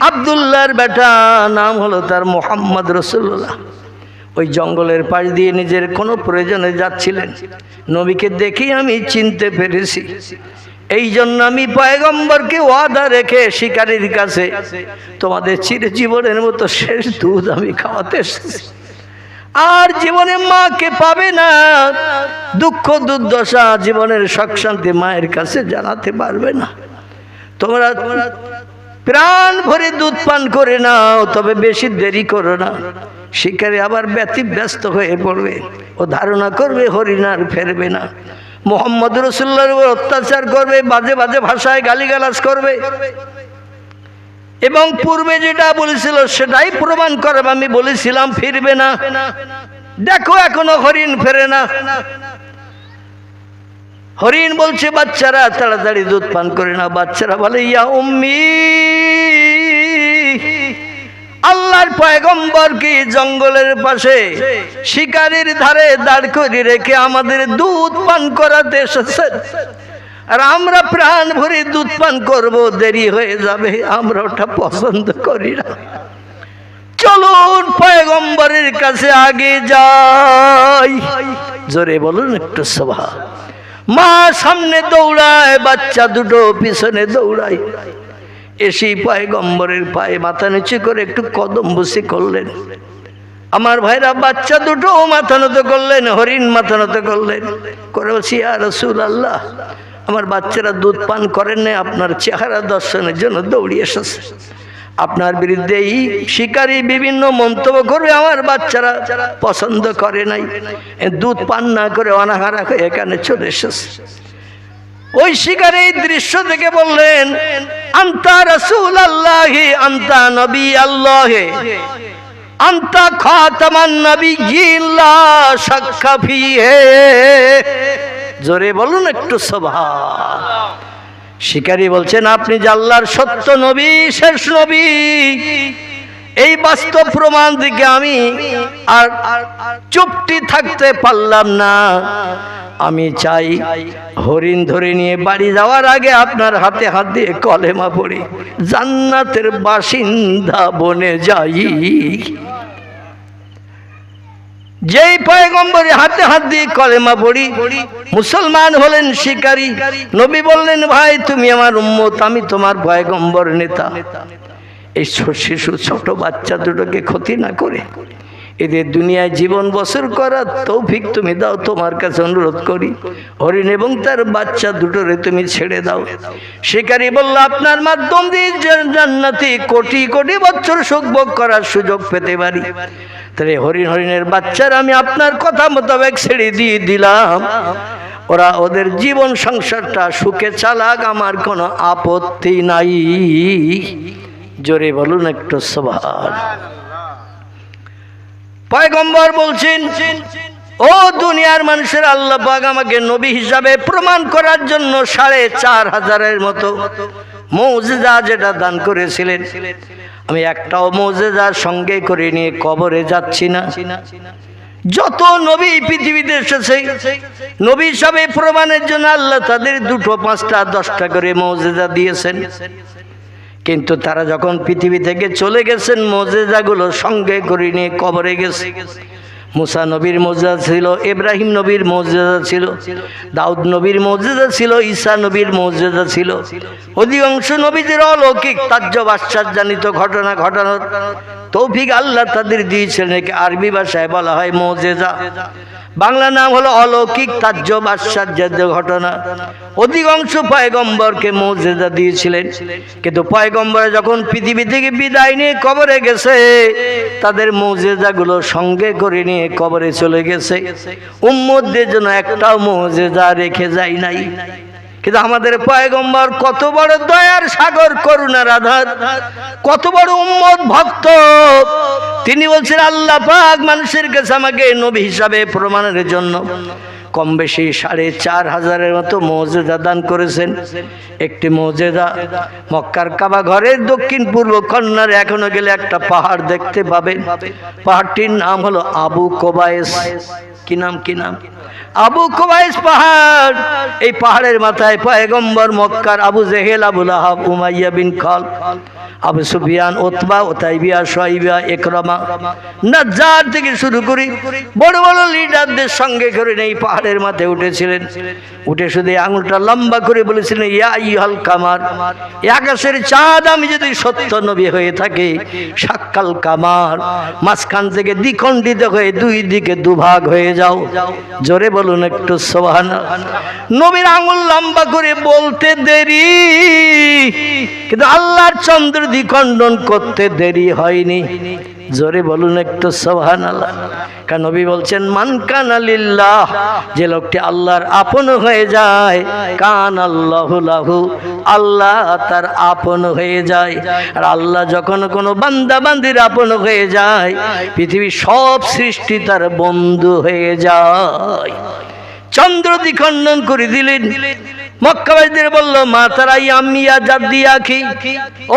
আব্দুল্লাহর বেটা, নাম হলো তার মুহাম্মদ রাসূলুল্লাহ, ওই জঙ্গলের পাশ দিয়ে নিজের কোনো প্রয়োজনে যাচ্ছিলেন। নবীকে দেখেই আমি চিনতে পেরেছি, এই জন্য আমি পয়গম্বরকে ওয়াদা রেখে শিকারীর কাছে তোমাদের চিরজীবনের মতো শেষ দুধ আমি খাওয়াতে এসেছি। আর জীবনে মাকে পাবে না, দুঃখ দুর্দশা, জীবনের সুখ শান্তি মায়ের কাছে জানাতে পারবে না। তোমরা প্রাণ ভরে দুধ পান করে নাও, তবে বেশি দেরি করো না। শিকারী আবার ব্যতিব্যস্ত হয়ে পড়বে, ও ধারণা করবে হরিণ আর ফেরবে না, মুহাম্মদ রাসূলুল্লাহর উপর অত্যাচার করবে, বাজে বাজে ভাষায় গালিগালাজ করবে, এবং পূর্বে যেটা বলেছিল সেটাই প্রমাণ করবে। আমি বলেছিলাম ফিরবে না, দেখো এখনো হরিণ ফেরে না। হরিণ বলছে, বাচ্চারা তাড়াতাড়ি দুধ পান করে না। বাচ্চারা বলে, ইয়া উম্মি, আল্লাহর পয়গম্বরকে জঙ্গলের পাশে শিকারীর ধারে দাঁড় করে রেখে আমাদের দুধ পান করাতে এসেছেন, আর আমরা প্রাণ ভরে দুধ পান করব, দেরি হয়ে যাবে, আমরা ওটা পছন্দ করি না। চলুন পয়গম্বরের কাছে আগে যাই। জোরে বলুন একটু সুবহান। মা সামনে দৌড়ায়, বাচ্চা দুটো পিছনে দৌড়ায়। এসে পয়গম্বরের পায়ে মাথা নিচু করে একটু কদম বসে করলেন। আমার ভাইরা, বাচ্চা দুটো মাথা নত করলেন, হরিণ মাথা নত করলেন, করে বলছি, ইয়া রাসূলুল্লাহ, আমার বাচ্চারা দুধ পান করেন না, আপনার চেহারা দর্শনের জন্য দৌড়িয়ে এসেছে। আপনার বিরুদ্ধে এই শিকারী বিভিন্ন মন্তব্য করবে, আমার বাচ্চারা পছন্দ করে নাই, দুধ পান না করে অনাহারা হয়ে এখানে চলে এসেছে। ওই শিকারী এই দৃশ্য দেখে বললেন, আনতা রাসূলুল্লাহি, আনতা নবী আল্লাহ, আনতা খাতামান নবিয়্যিন লা শাক্কা ফীহি। জোরে বলুন একটু সুবহান। শিকারী বলছেন, আপনি যে আল্লাহর সত্য নবী, শেষ নবী, এই বাস্তব প্রমাণ দিকে আমি আর চুপটি থাকতে পারলাম না। আমি চাই হরিণ ধরে নিয়ে বাড়ি যাওয়ার আগে আপনার হাতে হাত দিয়ে কলেমা পড়ি, জান্নাতের বাসিন্দা বনে যাই। যেই পয়গম্বরের হাতে হাত দিয়ে কলেমা পড়ি, মুসলমান হলেন শিকারী। নবী বললেন, ভাই তুমি আমার উম্মত, আমি তোমার পয়গম্বর নেতা। এই শিশু ছোট বাচ্চা দুটোকে ক্ষতি না করে এদের দুনিয়ায় জীবন বছর করার তৌফিক তুমি দাও, তোমার কাছে অনুরোধ করি। হরিণ এবং তার বাচ্চা দুটোরে তুমি ছেড়ে দাও। শিকারী বলল, আপনার মাধ্যম দিয়ে জান্নাতে কোটি কোটি বছর সুখ ভোগ করার সুযোগ পেতে পারি। তাহলে হরিণের বাচ্চারা আমি আপনার কথা মোতাবেক ছেড়ে দিয়ে দিলাম, ওরা ওদের জীবন সংসারটা সুখে চালাক, আমার কোনো আপত্তি নাই। জোরে বলুন একটু সুবহান। পয়গম্বর বলছেন, ও দুনিয়ার মানুষের, আল্লাহ পাক আমাকে নবী হিসাবে প্রমাণ করার জন্য ৪৫০০-এর মতো মুজিজা যেটা দান করেছিলেন, আমি একটাও মুজিজার সঙ্গে করে নিয়ে কবরে যাচ্ছি না। যত নবী পৃথিবীতে এসেছে, নবী হিসাবে প্রমাণের জন্য আল্লাহ তাদের ২টো, ৫টা, ১০টা করে মুজিজা দিয়েছেন। কিন্তু তারা যখন পৃথিবী থেকে চলে গেছেন, মুজিজাগুলো সঙ্গে করে নিয়ে কবরে গেছে। মুসা নবীর মর্যাদা ছিল, ইব্রাহিম নবীর মর্যাদা ছিল, দাউদ নবীর মর্যাদা ছিল, ঈসা নবীর মর্যাদা ছিল। অধিকাংশ নবীদের অলৌকিক তাজ্জব আশ্চর্যজনিত ঘটনা ঘটানোর তৌফিক আল্লাহ তাদের দিয়েছিলেন। একে আরবি ভাষায় বলা হয় মুজিজা, বাংলা নাম হলো অলৌকিক তাজ্জব আশ্চর্য ঘটনা। অধিকাংশ পয়গম্বরকে মুজিজা দিয়েছিলেন, কিন্তু পয়গম্বর যখন পৃথিবী থেকে বিদায় নিয়ে কবরে গেছে, তাদের মুজিজাগুলো সঙ্গে করে নিয়ে কবরে চলে গেছে। উম্মতদের জন্য একটাও মুজিজা রেখে যায় নাই। কিন্তু আমাদের পয়গম্বর কত বড় দয়ার সাগর, করুণার আধার, কত বড় উম্মত ভক্ত। তিনি বলছেন, আল্লাহ পাক মানুষের কাছে আমাকে নবী হিসাবে প্রমাণের জন্য কম বেশি ৪৫০০-এর মতো মুজিজা দান করেছেন। একটি মুজিজা, মক্কার কাবা ঘরের দক্ষিণ পূর্ব কর্নারে এখনো গেলে একটা পাহাড় দেখতে পাবেন। পাহাড়টির নাম হলো আবু কোবাইস। কি নাম? আবু কোবাইস পাহাড়। এই পাহাড়ের মাথায় পয়গম্বর মক্কার আবু জেহেল, আবু লাহাব, উমাইয়া বিন খালদ, আবু সুফিয়ান, উতবা, উতাইবিয়া, শাইবা, ইকরামা, নাজ্জার থেকে শুরু করে বড় বড় লিডারদের সঙ্গে করে এই পাহাড়ের মাথায় উঠেছিলেন। উঠে শুধু আঙুলটা লম্বা করে বলেছিলেন, ইয়া আইয়ুহাল কামার, আকাশের চাঁদ, আমি যদি সত্য নবী হয়ে থাকি, সাক্কাল কামার, মাঝখান থেকে দ্বিখণ্ডিত হয়ে দুই দিকে দুভাগ হয়ে যাও। জোরে বলুন একটু সুবহানাল্লাহ। নবীর আঙুল লম্বা করে বলতে দেরি, কিন্তু আল্লাহর চন্দ্র দ্বিখণ্ডন করতে দেরি হয়নি। জোরে বলুন একটু সুবহানাল্লাহ। কারণ নবী বলছেন, মান কানা লিল্লাহ, যে লোকটি আল্লাহর আপন হয়ে যায়, কান আল্লাহু লাহু, আল্লাহ তার আপন হয়ে যায়। আর আল্লাহ যখন কোনো বান্দা বান্দির আপন হয়ে যায়, পৃথিবীর সব সৃষ্টি তার বন্ধু হয়ে যায়। চন্দ্র দ্বিখণ্ডন করে দিলেন। মক্কাবাসীদের বলল, মা তারাই আমিয়া জাদ্দি আখি,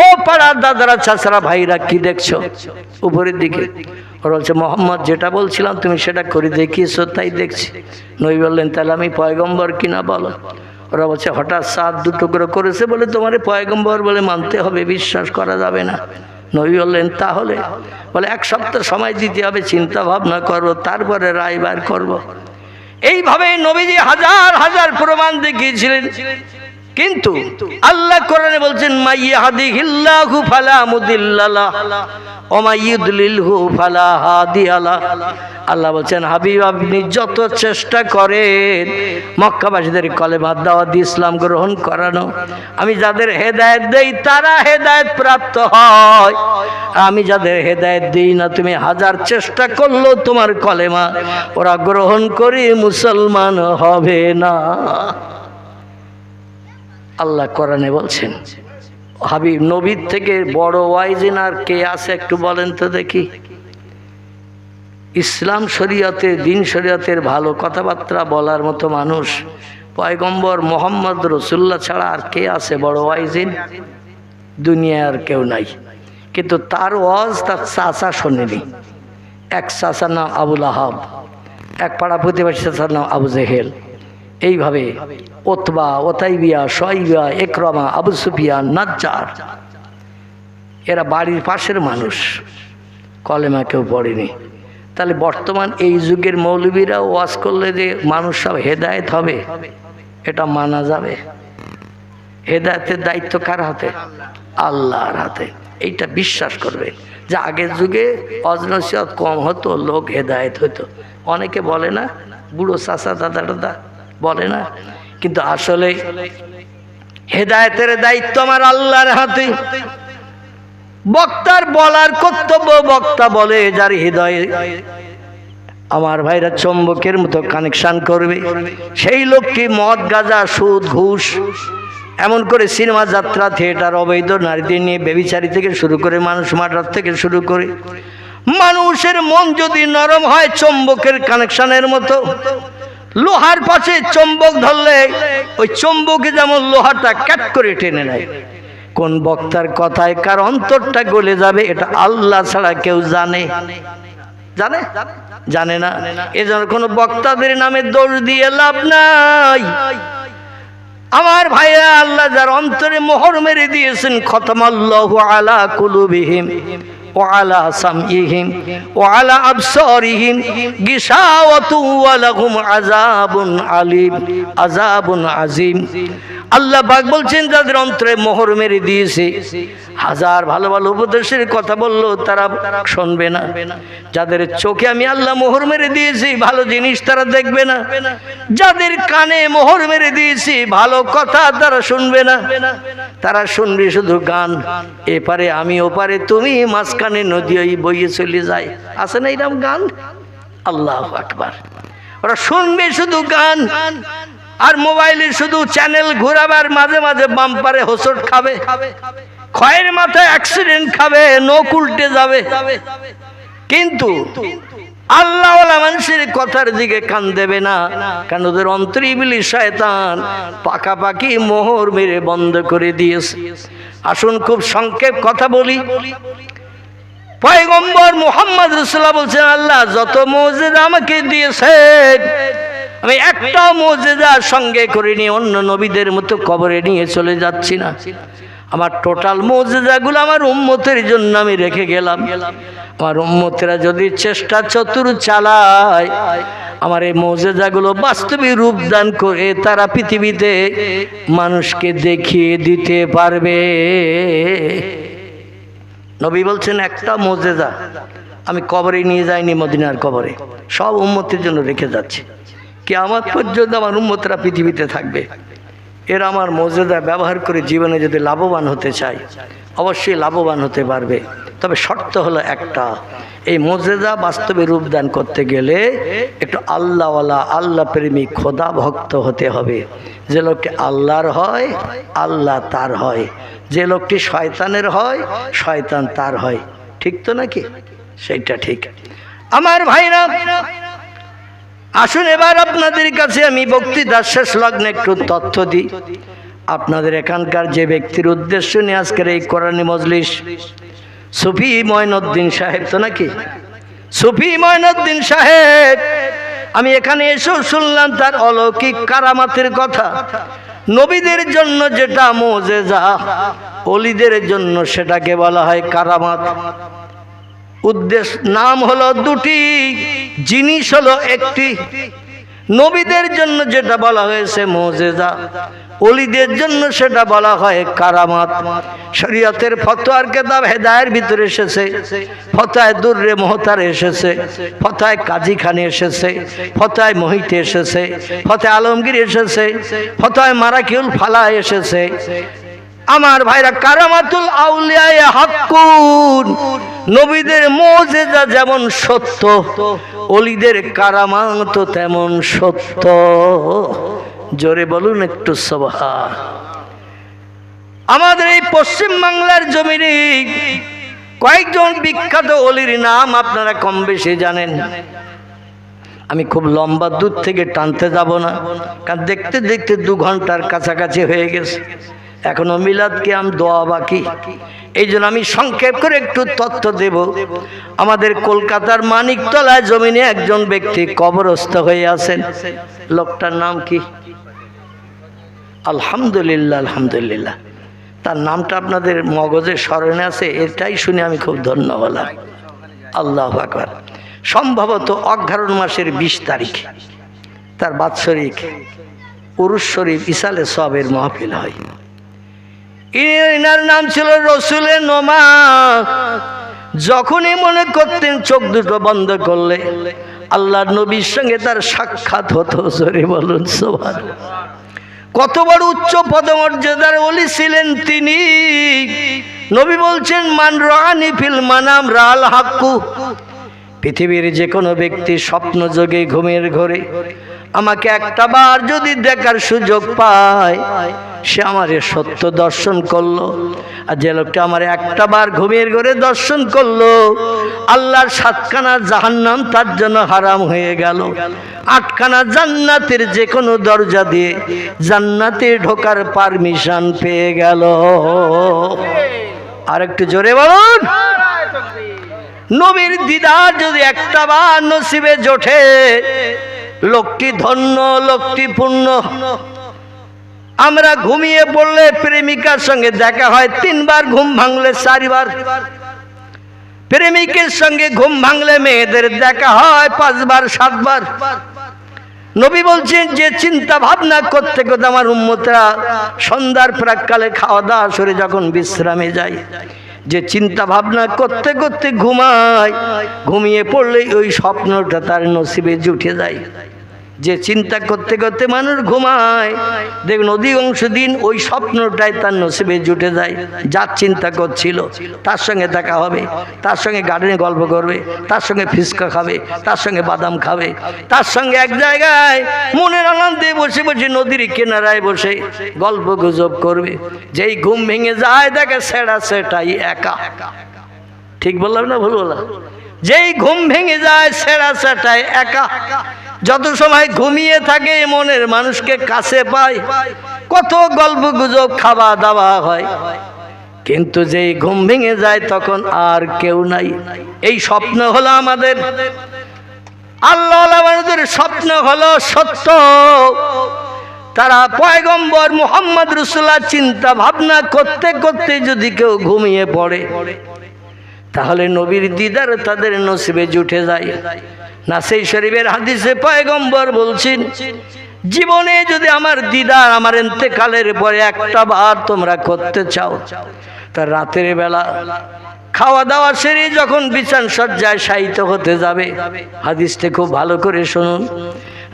ও পাড়ার দাদারা, চাচারা, ভাইরা, কি দেখছো উপরের দিকে? ওরা বলছে, মোহাম্মদ যেটা বলছিলাম তুমি সেটা করে দেখিয়েছো, তাই দেখছি। নবী বললেন, তাহলে আমি পয়গম্বর কিনা বলো। ওরা বলছে, হঠাৎ চাঁদ দুটুকরো করেছে বলে তোমার পয়গম্বর বলে মানতে হবে, বিশ্বাস করা যাবে না। নবী বললেন, তাহলে? বলে, 1 সপ্তাহ সময় দিতে হবে, চিন্তা ভাবনা করবো, তারপরে রায় বার করবো। এইভাবে নবীজি হাজার হাজার প্রমাণ দেখিয়েছিলেন। কিন্তু আল্লাহ কোরআনে বলছেন, মাইয়াহদিহিল্লাহু ফালা মুদিল্লা লাহু ওয়া মাইয়ুদলিলহু ফালা হাদিয়া লাহু। আল্লাহ বলছেন, হাবিব আপনি যত চেষ্টা করেন মক্কাবাসীদের কলেমা দাওয়াত দিয়ে ইসলাম গ্রহণ করানো, আমি যাদের হেদায়েত দেই তারা হেদায়েত প্রাপ্ত হয়। আমি যাদের হেদায়েত দিই না, তুমি হাজার চেষ্টা করলেও তোমার কলেমা ওরা গ্রহণ করে মুসলমান হবে না। আল্লাহ কোরআনে বলছেন। হাবিব নবীর থেকে বড় ওয়াইজিন আর কে আছে একটু বলেন তো দেখি। ইসলাম শরীয়তের, দিন শরীয়তের ভালো কথাবার্তা বলার মতো মানুষ পয়গম্বর মোহাম্মদ রসুল্লাহ ছাড়া আর কে আছে বড় ওয়াইজিন? দুনিয়ায় আর কেউ নাই। কিন্তু তার ওয়াজ তার চাচা শোনেনি। এক চাচার নাম আবু লাহাব, এক পাড়া প্রতিবেশী চাচার নাম আবু জেহেল। এইভাবে উতবা, উতাইবিয়া, শাইবা, ইকরামা, আবু সুফিয়ান, নাজ্জার, এরা বাড়ির পাশের মানুষ, কলেমা কেউ পড়েনি। তাহলে বর্তমান এই যুগের মৌলবীরা ওয়াজ করলে যে মানুষ সব হেদায়েত হবে, এটা মানা যাবে? হেদায়েতের দায়িত্ব কার হাতে? আল্লাহর হাতে। এইটা বিশ্বাস করবে যে আগের যুগে ওয়াজ নসিহত কম হতো, লোক হেদায়েত হতো। অনেকে বলে না, বুড়ো চাচা, দাদা দাদা বলে না, কিন্তু আসলে হেদায়েতের দায়িত্ব আমার আল্লাহর হাতে। বক্তার বলার কর্তব্য, বক্তা বলে যার হৃদয়ে আমার ভাইরা চুম্বকের মতো কানেকশন করবে, সেই লোকটি মদ, গাঁজা, সুদ, ঘুষ, এমন করে সিনেমা, যাত্রা, থিয়েটার, অবৈধ নারীদের নিয়ে বেবিচারি থেকে শুরু করে মানুষ মার্ডার থেকে শুরু করে, মানুষের মন যদি নরম হয় চুম্বকের কানেকশনের মতো, লোহার পাশে চুম্বক ধরলে ওই চুম্বকে যেমন লোহাটা ক্যাট করে টেনে নেয়, কোন বক্তার কথায় কার অন্তরটা গলে যাবে এটা আল্লাহ ছাড়া কেউ জানে? জানে না। এজন্য কোনো বক্তাদের নামে দোষ দিয়ে লাভ নাই। আমার ভাইরা, আল্লাহ যার অন্তরে মোহর মেরে দিয়েছেন, খতমাল্লাহু আলা কুলুবিহিম ওয়া আলা সামইহিম ওয়া আলা আবসারিহিম গিশাওয়াতু ওয়া লাহুম আযাবুন আলীম, আযাবুন আযীম। আল্লাহ পাক বলছেন, যাদের অন্তরে মোহর মেরে দিয়েছে, হাজার ভালো ভালো উপদেশের কথা বললো তারা শুনবে না। যাদের চোখে আমি আল্লাহ মোহর মেরে দিয়েছি, ভালো জিনিস তারা দেখবে না। যাদের কানে মোহর মেরে দিয়েছি, ভালো কথা তারা শুনবে না। তারা শুনবে শুধু গান, এপারে আমি ওপারে তুমি, মাঝখানে নদী ওই বইয়ে চলে যায়। আছে না এরকম গান? আল্লাহু আকবার। ওরা শুনবে শুধু গান, আর মোবাইলে শুধু চ্যানেল ঘোরাবার, মাঝে মাঝে বাম্পারে হোঁচট খাবে, ক্ষয়ের মাথায় অ্যাক্সিডেন্ট খাবে, নখ উল্টে যাবে। কিন্তু আল্লাহওয়ালা মানুষের কথার দিকে কান দেবে না, কারণ ওদের অন্তরে ইবলিস শয়তান পাকাপাকি মোহর মেরে বন্ধ করে দিয়েছে। আসুন খুব সংক্ষেপ কথা বলি। পয়গম্বর মুহাম্মদ রাসূলুল্লাহ বলছেন, আল্লাহ যত মুজিজা আমাকে দিয়েছেন, আমি একটাও মুজিজা সঙ্গে করে নিয়ে অন্য নবীদের মতো কবরে নিয়ে চলে যাচ্ছি না। আমার টোটাল মুজিজাগুলো আমার উম্মতের জন্য আমি রেখে গেলাম। আমার উম্মতেরা যদি চেষ্টা চতুর চালায়, আমার এই মুজিজাগুলো বাস্তবে রূপ দান করে তারা পৃথিবীতে মানুষকে দেখিয়ে দিতে পারবে। নবী বলছেন, একটা মুজিজা আমি কবরে নিয়ে যাইনি, মদিনার কবরে সব উম্মতের জন্য রেখে যাচ্ছি। কিয়ামত পর্যন্ত আমার উম্মতরা পৃথিবীতে থাকবে। এরা আমার মুজিজা ব্যবহার করে জীবনে যদি লাভবান হতে চায়, অবশ্যই লাভবান হতে পারবে। তবে শর্ত হলো একটা, এই মুজিজা বাস্তবে রূপদান করতে গেলে একটু আল্লাহওয়ালা, আল্লাহ প্রেমিক, খোদা ভক্ত হতে হবে। যে লোকটি আল্লাহর হয়, আল্লাহ তার হয়। যে লোকটি শয়তানের হয়, শয়তান তার হয়। ঠিক তো নাকি? সেইটা ঠিক। আমার ভাইরা, আসুন এবার আপনাদের কাছে আমি বক্তৃতার শেষ লগ্নে একটু তথ্য দিই। আপনাদের এখানকার যে ব্যক্তির উদ্দেশ্য নিয়ে আজকের এই কোরআনী মজলিস, সুফি মঈনুদ্দিন সাহেব, তো নাকি? সুফি মঈনুদ্দিন সাহেব, আমি এখানে এসেও শুনলাম তার অলৌকিক কারামাতের কথা। নবীদের জন্য যেটা মুজিজা, ওলিদের জন্য সেটাকে বলা হয় কারামাত। উদ্দেশ্য নাম হলো দুটি, জিনিস হলো একটি। নবীদের জন্য যেটা বলা হয়েছে মুজিজা, ওলিদের জন্য সেটা বলা হয় কারামাত। শরীয়তের ফতোয়ার কিতাব হেদায়ের ভিতরে এসেছে, ফতোয়ায়ে দুররে মুহতার এসেছে, ফতোয়ায়ে কাজী খানে এসেছে, ফতোয়ায়ে মুহিতে এসেছে, ফতোয়ায়ে আলমগীর এসেছে, ফতোয়ায়ে মারাকিউল ফালাহ এসেছে। আমার ভাইরা, কারামাতুল আউলিয়ায়ে হাক্কুন, নবীদের মুজিজা যেমন সত্য, ওলিদের কারামাত তেমন সত্য। জোরে বলুন একটু সুবহান। আমাদের এই পশ্চিম বাংলার জমিনে কয়েকজন বিখ্যাত ওলির নাম আপনারা কম বেশি জানেন। আমি খুব লম্বা দূর থেকে টানতে যাব না, কারণ দেখতে দেখতে 2 ঘন্টার কাছাকাছি হয়ে গেছে, এখনো মিলাদ কিয়াম দোয়া বাকি। এই জন্য আমি সংক্ষেপ করে একটু তথ্য দেব। আমাদের কলকাতার মানিকতলায় জমিনে একজন ব্যক্তি কবরস্থ হয়ে আছেন। লোকটার নাম কি? আলহামদুলিল্লাহ, আলহামদুলিল্লাহ। তার নামটা আপনাদের মগজে স্মরণে আছে, এটাই শুনে আমি খুব ধন্য হলাম। আল্লাহু আকবার। সম্ভবত অঘ্রাণ মাসের 20 তারিখ তার বাৎসরিক উরুস শরীফ ইসালে সওয়াবের মাহফিল হয়। ইনার নাম ছিল রসুলে নোমা। যখনই মনে করতেন চোখ দুটো বন্ধ করলে আল্লাহর নবীর সঙ্গে তার সাক্ষাৎ হতো। জোরে বলুন সুবহানাল্লাহ। কত বড় উচ্চ পদমর্যাদার ওলি ছিলেন তিনি। নবী বলছেন, মান রাআনি ফিল মানাম রাআল হাক্কু। পৃথিবীর যে কোনো ব্যক্তি স্বপ্ন যোগে, ঘুমের ঘরে আমাকে একটা বার যদি দেখার সুযোগ পায়, সে আমার সত্য দর্শন করলো। আর যে লোকটা আমার একটা বার ঘুমের ঘরে দর্শন করলো, আল্লাহর 7খানা জাহান্নাম তার জন্য হারাম হয়ে গেল। 8খানা জান্নাতের যে কোনো দরজা দিয়ে জান্নাতে ঢোকার পারমিশন পেয়ে গেল। আর একটু জোরে বলুন। নবীর দিদার যদি একটা বার নসিবে জোটে, লোকটি ধন্য, লোকটি পূর্ণ। আমরা ঘুমিয়ে পড়লে প্রেমিকার সঙ্গে দেখা হয় 3 বার, ঘুম ভাঙলে 4 বার। প্রেমিকের সঙ্গে ঘুম ভাঙলে মেয়েদের দেখা হয় 5 বার 7 বার। নবী বলছেন যে চিন্তা ভাবনা করতে করতে আমার উম্মতরা সন্ধ্যার প্রাক্কালে খাওয়া দাওয়া করে যখন বিশ্রামে যায়, যে চিন্তা ভাবনা করতে করতে ঘুমায়, ঘুমিয়ে পড়লেই ওই স্বপ্নটা তার নসিবে জুটে যায়। যে চিন্তা করতে করতে মানুষ ঘুমায়, দেখুন অধিকাংশ দিন ওই স্বপ্নটাই তার নসিবে জুটে যায়। যার চিন্তা করছিল তার সঙ্গে দেখা হবে, তার সঙ্গে গার্ডেনে গল্প করবে, তার সঙ্গে ফুচকা খাবে, তার সঙ্গে বাদাম খাবে, তার সঙ্গে এক জায়গায় মনের আনন্দে বসে বসে নদীর কিনারায় বসে গল্প গুজব করবে। যেই ঘুম ভেঙে যায় দেখে সেটা সেটাই একা। ঠিক বললাম না ভুল বললাম? যেই ঘুম ভেঙে যায় সেটা সেটাই একা। যত সময় ঘুমিয়ে থাকে মনের মানুষকে কাছে পায়, কত গল্প গুজব খাওয়া দাওয়া হয়, কিন্তু যেই ঘুম ভেঙে যায় তখন আর কেউ নাই। এই স্বপ্ন হলো আমাদের আল্লাহর স্বপ্ন হলো সত্য। তারা পয়গম্বর মুহাম্মদ রাসূলুল্লাহ চিন্তা ভাবনা করতে করতে যদি কেউ ঘুমিয়ে পড়ে তাহলে নবীর দিদার তাদের নসিবে জুটে যায়। নাসাই শরীফের হাদিসে পয়গম্বর বলছেন, জীবনে যদি আমার দিদার আমার ইন্তেকালের পরে একটা বার তোমরা করতে চাও, তা রাতের বেলা খাওয়া দাওয়া সেরে যখন বিছান সজ্জায় শায়িত হতে যাবে, হাদিসটা খুব ভালো করে শুনুন,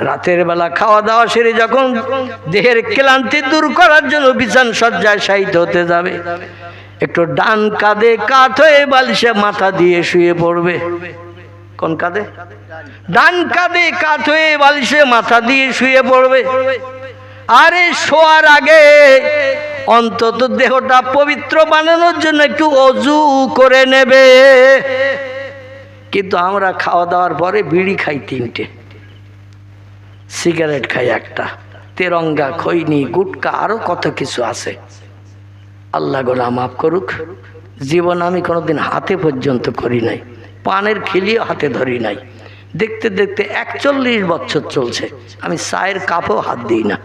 রাতের বেলা খাওয়া দাওয়া সেরে যখন দেহের ক্লান্তি দূর করার জন্য বিছান সজ্জায় শায়িত হতে যাবে, একটু ডান কাঁধে কাত হয়ে বালিশে মাথা দিয়ে শুয়ে পড়বে। কোন কাঁধে? ডান কাঁধে কাত হয়ে বালিশে মাথা দিয়ে শুয়ে পড়বে। আরে শোয়ার আগে অন্তত দেহটা পবিত্র বানানোর জন্য একটু অজু করে নেবে। কিন্তু আমরা খাওয়া দাওয়ার পরে বিড়ি খাই 3টে, সিগারেট খাই 1টা, তেরঙ্গা, খৈনি, গুটকা, আরো কত কিছু আছে। আল্লাহ গোনা মাফ করুক, জীবন আমি কোনোদিন হাতে পর্যন্ত করি নাই, পানের খিলিও হাতে ধরি নাই। দেখতে দেখতে 41 বছর চলছে, আমি চায়ের কাপও হাত দিই না।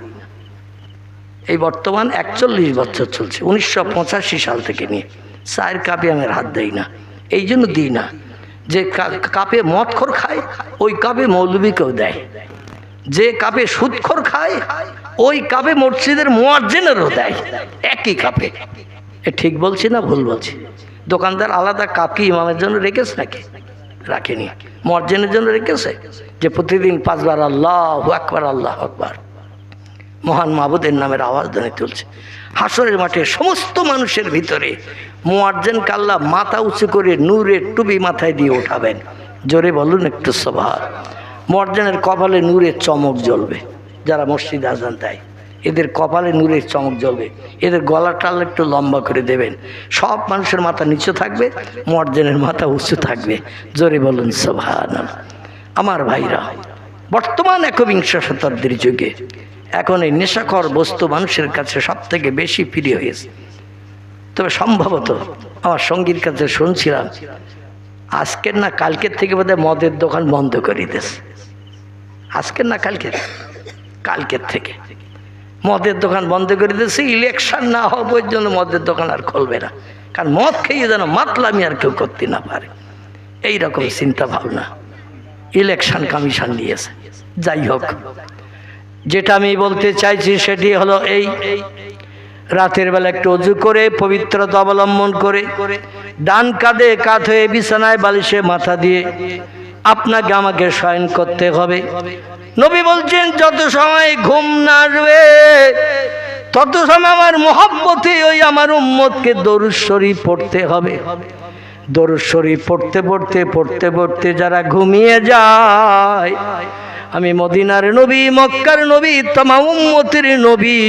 এই বর্তমান 41 বছর চলছে, 1985 সাল থেকে নিয়ে চায়ের কাপে আমি হাত দিই না। এই জন্য দিই না যে কাপে মদখোর খায় ওই কাপে মৌলবীকেও দেয়, যে কাপে সুদখোর খায় ওই কাপে মসজিদের মুয়াজ্জিনেরও দেয়, একই কাপে। ঠিক বলছি না ভুল বলছি? দোকানদার আলাদা কাপ কি ইমামের জন্য রেখেছে নাকি? রাখেনি। মুয়াজ্জিনের জন্য রেখেছে, যে প্রতিদিন 5 বার আল্লাহু আকবার আল্লাহু আকবার মহান মাবুদের নামের আওয়াজ ধ্বনি তুলছে। হাসরের মাঠে সমস্ত মানুষের ভিতরে মুয়াজ্জিনকে আল্লাহ মাথা উঁচু করে নূরের টুপি মাথায় দিয়ে উঠাবেন। জোরে বলুন একটু সুবহান। মুয়াজ্জিনের কপালে নূরের চমক জ্বলবে। যারা মসজিদে আযান দেয় এদের কপালে নূরের চমক জ্বলবে, এদের গলাটা একটু লম্বা করে দেবেন। সব মানুষের মাথা নিচু থাকবে, মুয়াজ্জিনের মাথা উঁচু থাকবে। জোরে বলুন সুবহানাল্লাহ। আমার ভাইরা, বর্তমান 21 শতাব্দীর যুগে এখন এই নেশাখোর বস্তু মানুষের কাছে সব থেকে বেশি প্রিয় হয়েছে। তবে সম্ভবত আমার সঙ্গীর কাছে শুনছিলাম আজকের না কালকের থেকে বোধহয় মদের দোকান বন্ধ করে দিয়েছে। আজকের না কালকের থেকে মদের দোকান বন্ধ করে দিয়েছে। ইলেকশন না হওয়া পর্যন্ত মদের দোকান আর খুলবে না, কারণ মদ খেয়ে যেন মাতলামি আর কেউ করতে না পারে, এইরকম চিন্তা ভাবনা ইলেকশন কমিশন নিয়েছে। যাই হোক, যেটা আমি বলতে চাইছি সেটি হলো এই, রাতের বেলা একটু অজু করে পবিত্রতা অবলম্বন করে ডান কাঁধে কাত হয়ে বিছানায় বালিশে মাথা দিয়ে আপনাকে আমাকে শয়ন করতে হবে। নবী বলছেন যত সময় ঘুম না আসবে তত সময় আমার মহব্বতে ওই আমার উম্মতকে দরুদ শরীফ পড়তে হবে। দরুদ শরীফ পড়তে পড়তে পড়তে পড়তে যারা ঘুমিয়ে যায়, আমি মদিনার নবী, মক্কার নবী, তামাম উম্মতের নবী,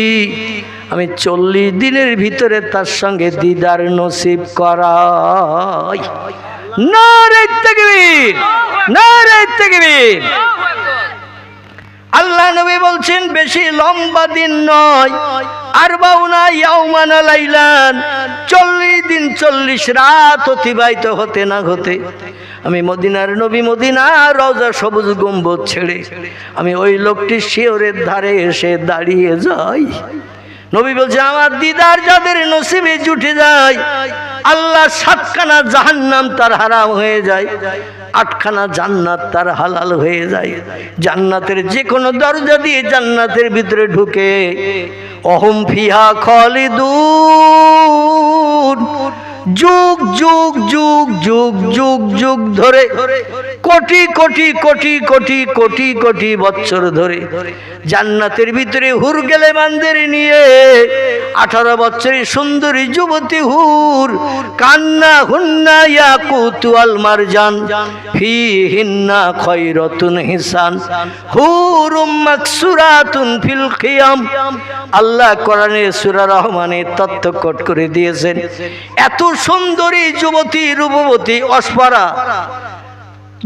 আমি 40 দিনের ভিতরে তার সঙ্গে দিদার নসিব করাই। নারে তাকবীর, নারে তাকবীর। আল্লাহ নবী বলছেন বেশি লম্বা দিন নয়, 40 ইয়াওমান লাইলান, 40 দিন 40 রাত অতিবাহিত হতে না হতে আমি মদিনার নবী, মদিনার রওজা সবুজ গম্বুজ ছেড়ে আমি ওই লোকটি শিয়রের ধারে এসে দাঁড়িয়ে যাই। নবী বলছে আমার দিদার যাদের নসিবে জুটে যায় আল্লাহ 7খানা জাহান্নাম তার হারাম হয়ে যায়, 8খানা জান্নাত তার হালাল হয়ে যায়। জান্নাতের যে কোনো দরজা দিয়ে জান্নাতের ভিতরে ঢুকে অহম ফিহা খালিদুন, যুগ যুগ যুগ যুগ যুগ যুগ ধরে কোটি কোটি কোটি কোটি কোটি কোটি বছর ধরে জান্নাতের ভিতরে হুর গেলে বান্দের নিয়ে 18 বছরের সুন্দরী যুবতী হুর কান্না হুন্না ইয়াকুতু আল মারজান ফিহিন্না খায়রাতুন হিসান হুরুম মাকসুরাতুন ফিল খিয়াম। আল্লাহ কোরআনে সূরা রহমানে তথ্য কোট করে দিয়েছেন এত সুন্দরী যুবতী রূপবতী অস্পরা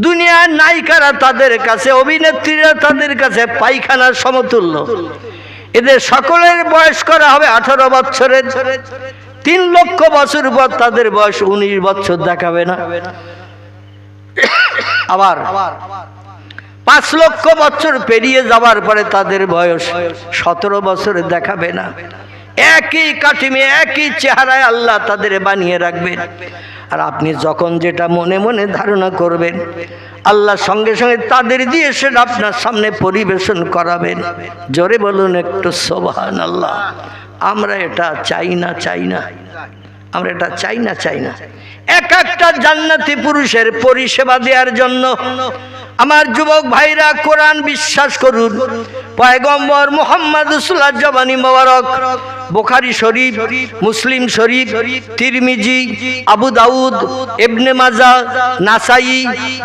দুনিয়ার নায়িকারা তাদের কাছে, অভিনেত্রীরা তাদের কাছে পায়খানার সমতুল্য। এদের সকলের বয়স করা হবে 18 বছরের। 3 লক্ষ বছর পর তাদের বয়স 19 বছর দেখাবে না, আবার 5 লক্ষ বছর পেরিয়ে যাওয়ার পরে তাদের বয়স 17 বছর দেখাবে না। একই কাঠিমে একই চেহারায় আল্লাহ তাদের বানিয়ে রাখবেন। আর আপনি যখন যেটা মনে মনে ধারণা করবেন আল্লাহ সঙ্গে সঙ্গে তাদের দিয়ে সেটা আপনার সামনে পরিবেশন করাবেন। জোরে বলুন একটু সুবহানাল্লাহ। আমরা এটা চাই না, চাই না, আমরা এটা চাই না, চাই না। এক একটা জান্নাতি পুরুষের পরিষেবা দেওয়ার জন্য আমার যুবক ভাইরা কোরআন বিশ্বাস করুন। পয়গম্বর মুহাম্মদ রাসূলুল্লাহ জবানি মোবারক বুখারী শরীফ, মুসলিম শরীফ, তিরমিজি, আবু দাউদ, ইবনে মাজাহ, নাসাই,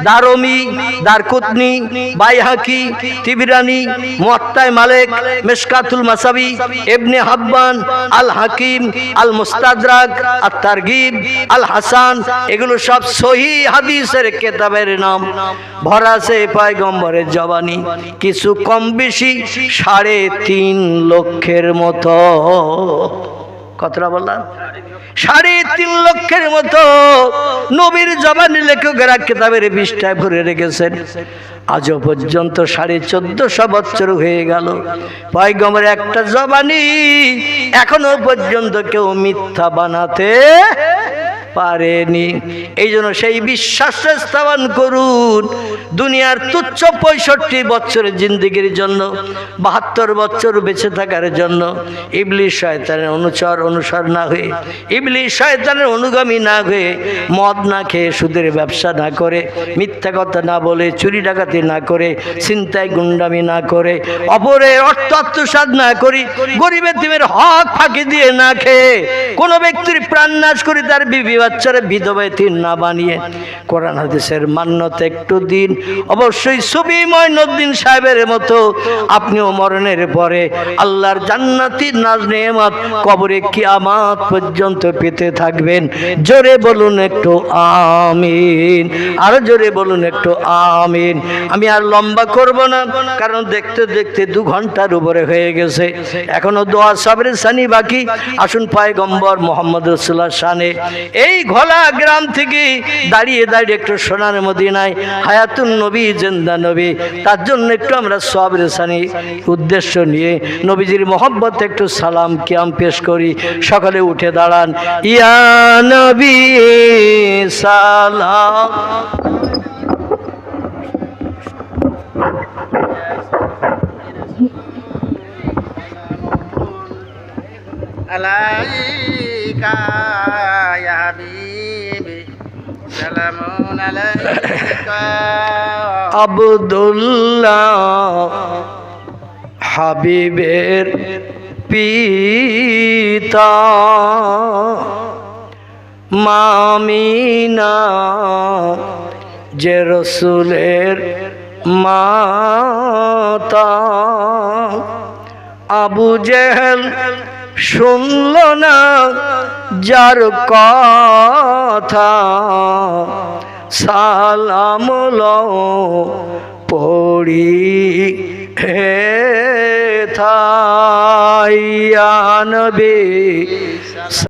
দারমি, দারকুতনি, বাইহাকি, তিবরানি, মুয়াত্তা মালিক, মিশকাতুল মাসাবি, ইবনে হাব্বান, আল হাকিম, আল মুস্তাদরাক, আত তারগিব, আল হাসান, এগুলো সব সহিহ হাদিসের কিতাবের নাম। ভরা আছে পয়গম্বরের জবানি। কিছু কম বেশি 3.5 লক্ষের মতো। কতটা বললাম? 3.5 লক্ষের মতো নবীর জবানি লেখকেরা কিতাবের পৃষ্ঠায় ভরে রেখেছেন। আজও পর্যন্ত 1450 বছর হয়ে গেল পয়গম্বরের একটা জবানি এখনো পর্যন্ত কেউ মিথ্যা বানাতে পারেনি। এই জন্য সেই বিশ্বাস স্থাপন করুন। দুনিয়ার তুচ্ছ 65 বছরের জিন্দেগির জন্য, 72 বছর বেঁচে থাকার জন্য ইবলিস শয়তানের অনুসর না হয়ে, ইবলিস শয়তানের অনুগামী না হয়ে, মদ না খেয়ে, সুদের ব্যবসা না করে, মিথ্যা কথা না বলে, চুরি ডাকাতি না করে, ছিনতাই গুন্ডামি না করে, অপরের অর্থ আত্মসাৎ না করি, গরিব এতিমের হক ফাঁকি দিয়ে না খেয়ে, কোনো ব্যক্তির প্রাণ নাশ করে তার বিবি বাচ্চারা বিধবা এতিম না বানিয়ে কোরআন হাদিসের মান্যতা একটু দিন। অবশ্যই সুফি মঈনুদ্দিন সাহেবের মতো আপনিও মরণের পরে আল্লাহর জান্নাতি নাজ নেয়ামত কবরে কিয়ামত পর্যন্ত পেতে থাকবেন। জোরে বলুন একটু আমিন, আরো জোরে বলুন একটু আমিন। আমি আর লম্বা করব না, কারণ দেখতে দেখতে 2 ঘন্টার উপরে হয়ে গেছে। এখনো দোয়া সাবরে সানি বাকি। আসুন পয়গম্বর মুহাম্মদ রাসূলুল্লাহ শানে এই ঘোলা গ্রাম থেকে দাঁড়িয়ে দাঁড়িয়ে একটু সোনার মদিনায় হায়াতুন নবী, জিন্দা নবী, তার জন্য একটু আমরা সাবরে সানি উদ্দেশ্য নিয়ে নবীজির মহব্বত একটু সালাম কিয়াম পেশ করি। সকালে উঠে দাঁড়ান। ইয়া নবী সালাম আলাইকা ইয়া হাবিবি সালামুন আলাইকা। আব্দুল্লাহ হাবিবের পিতা, মামিনা যে রসুলের মাতা। আবু জেহেল শুনল না যার কথা, সালাম লও পড়ি হে থাইয়া নবী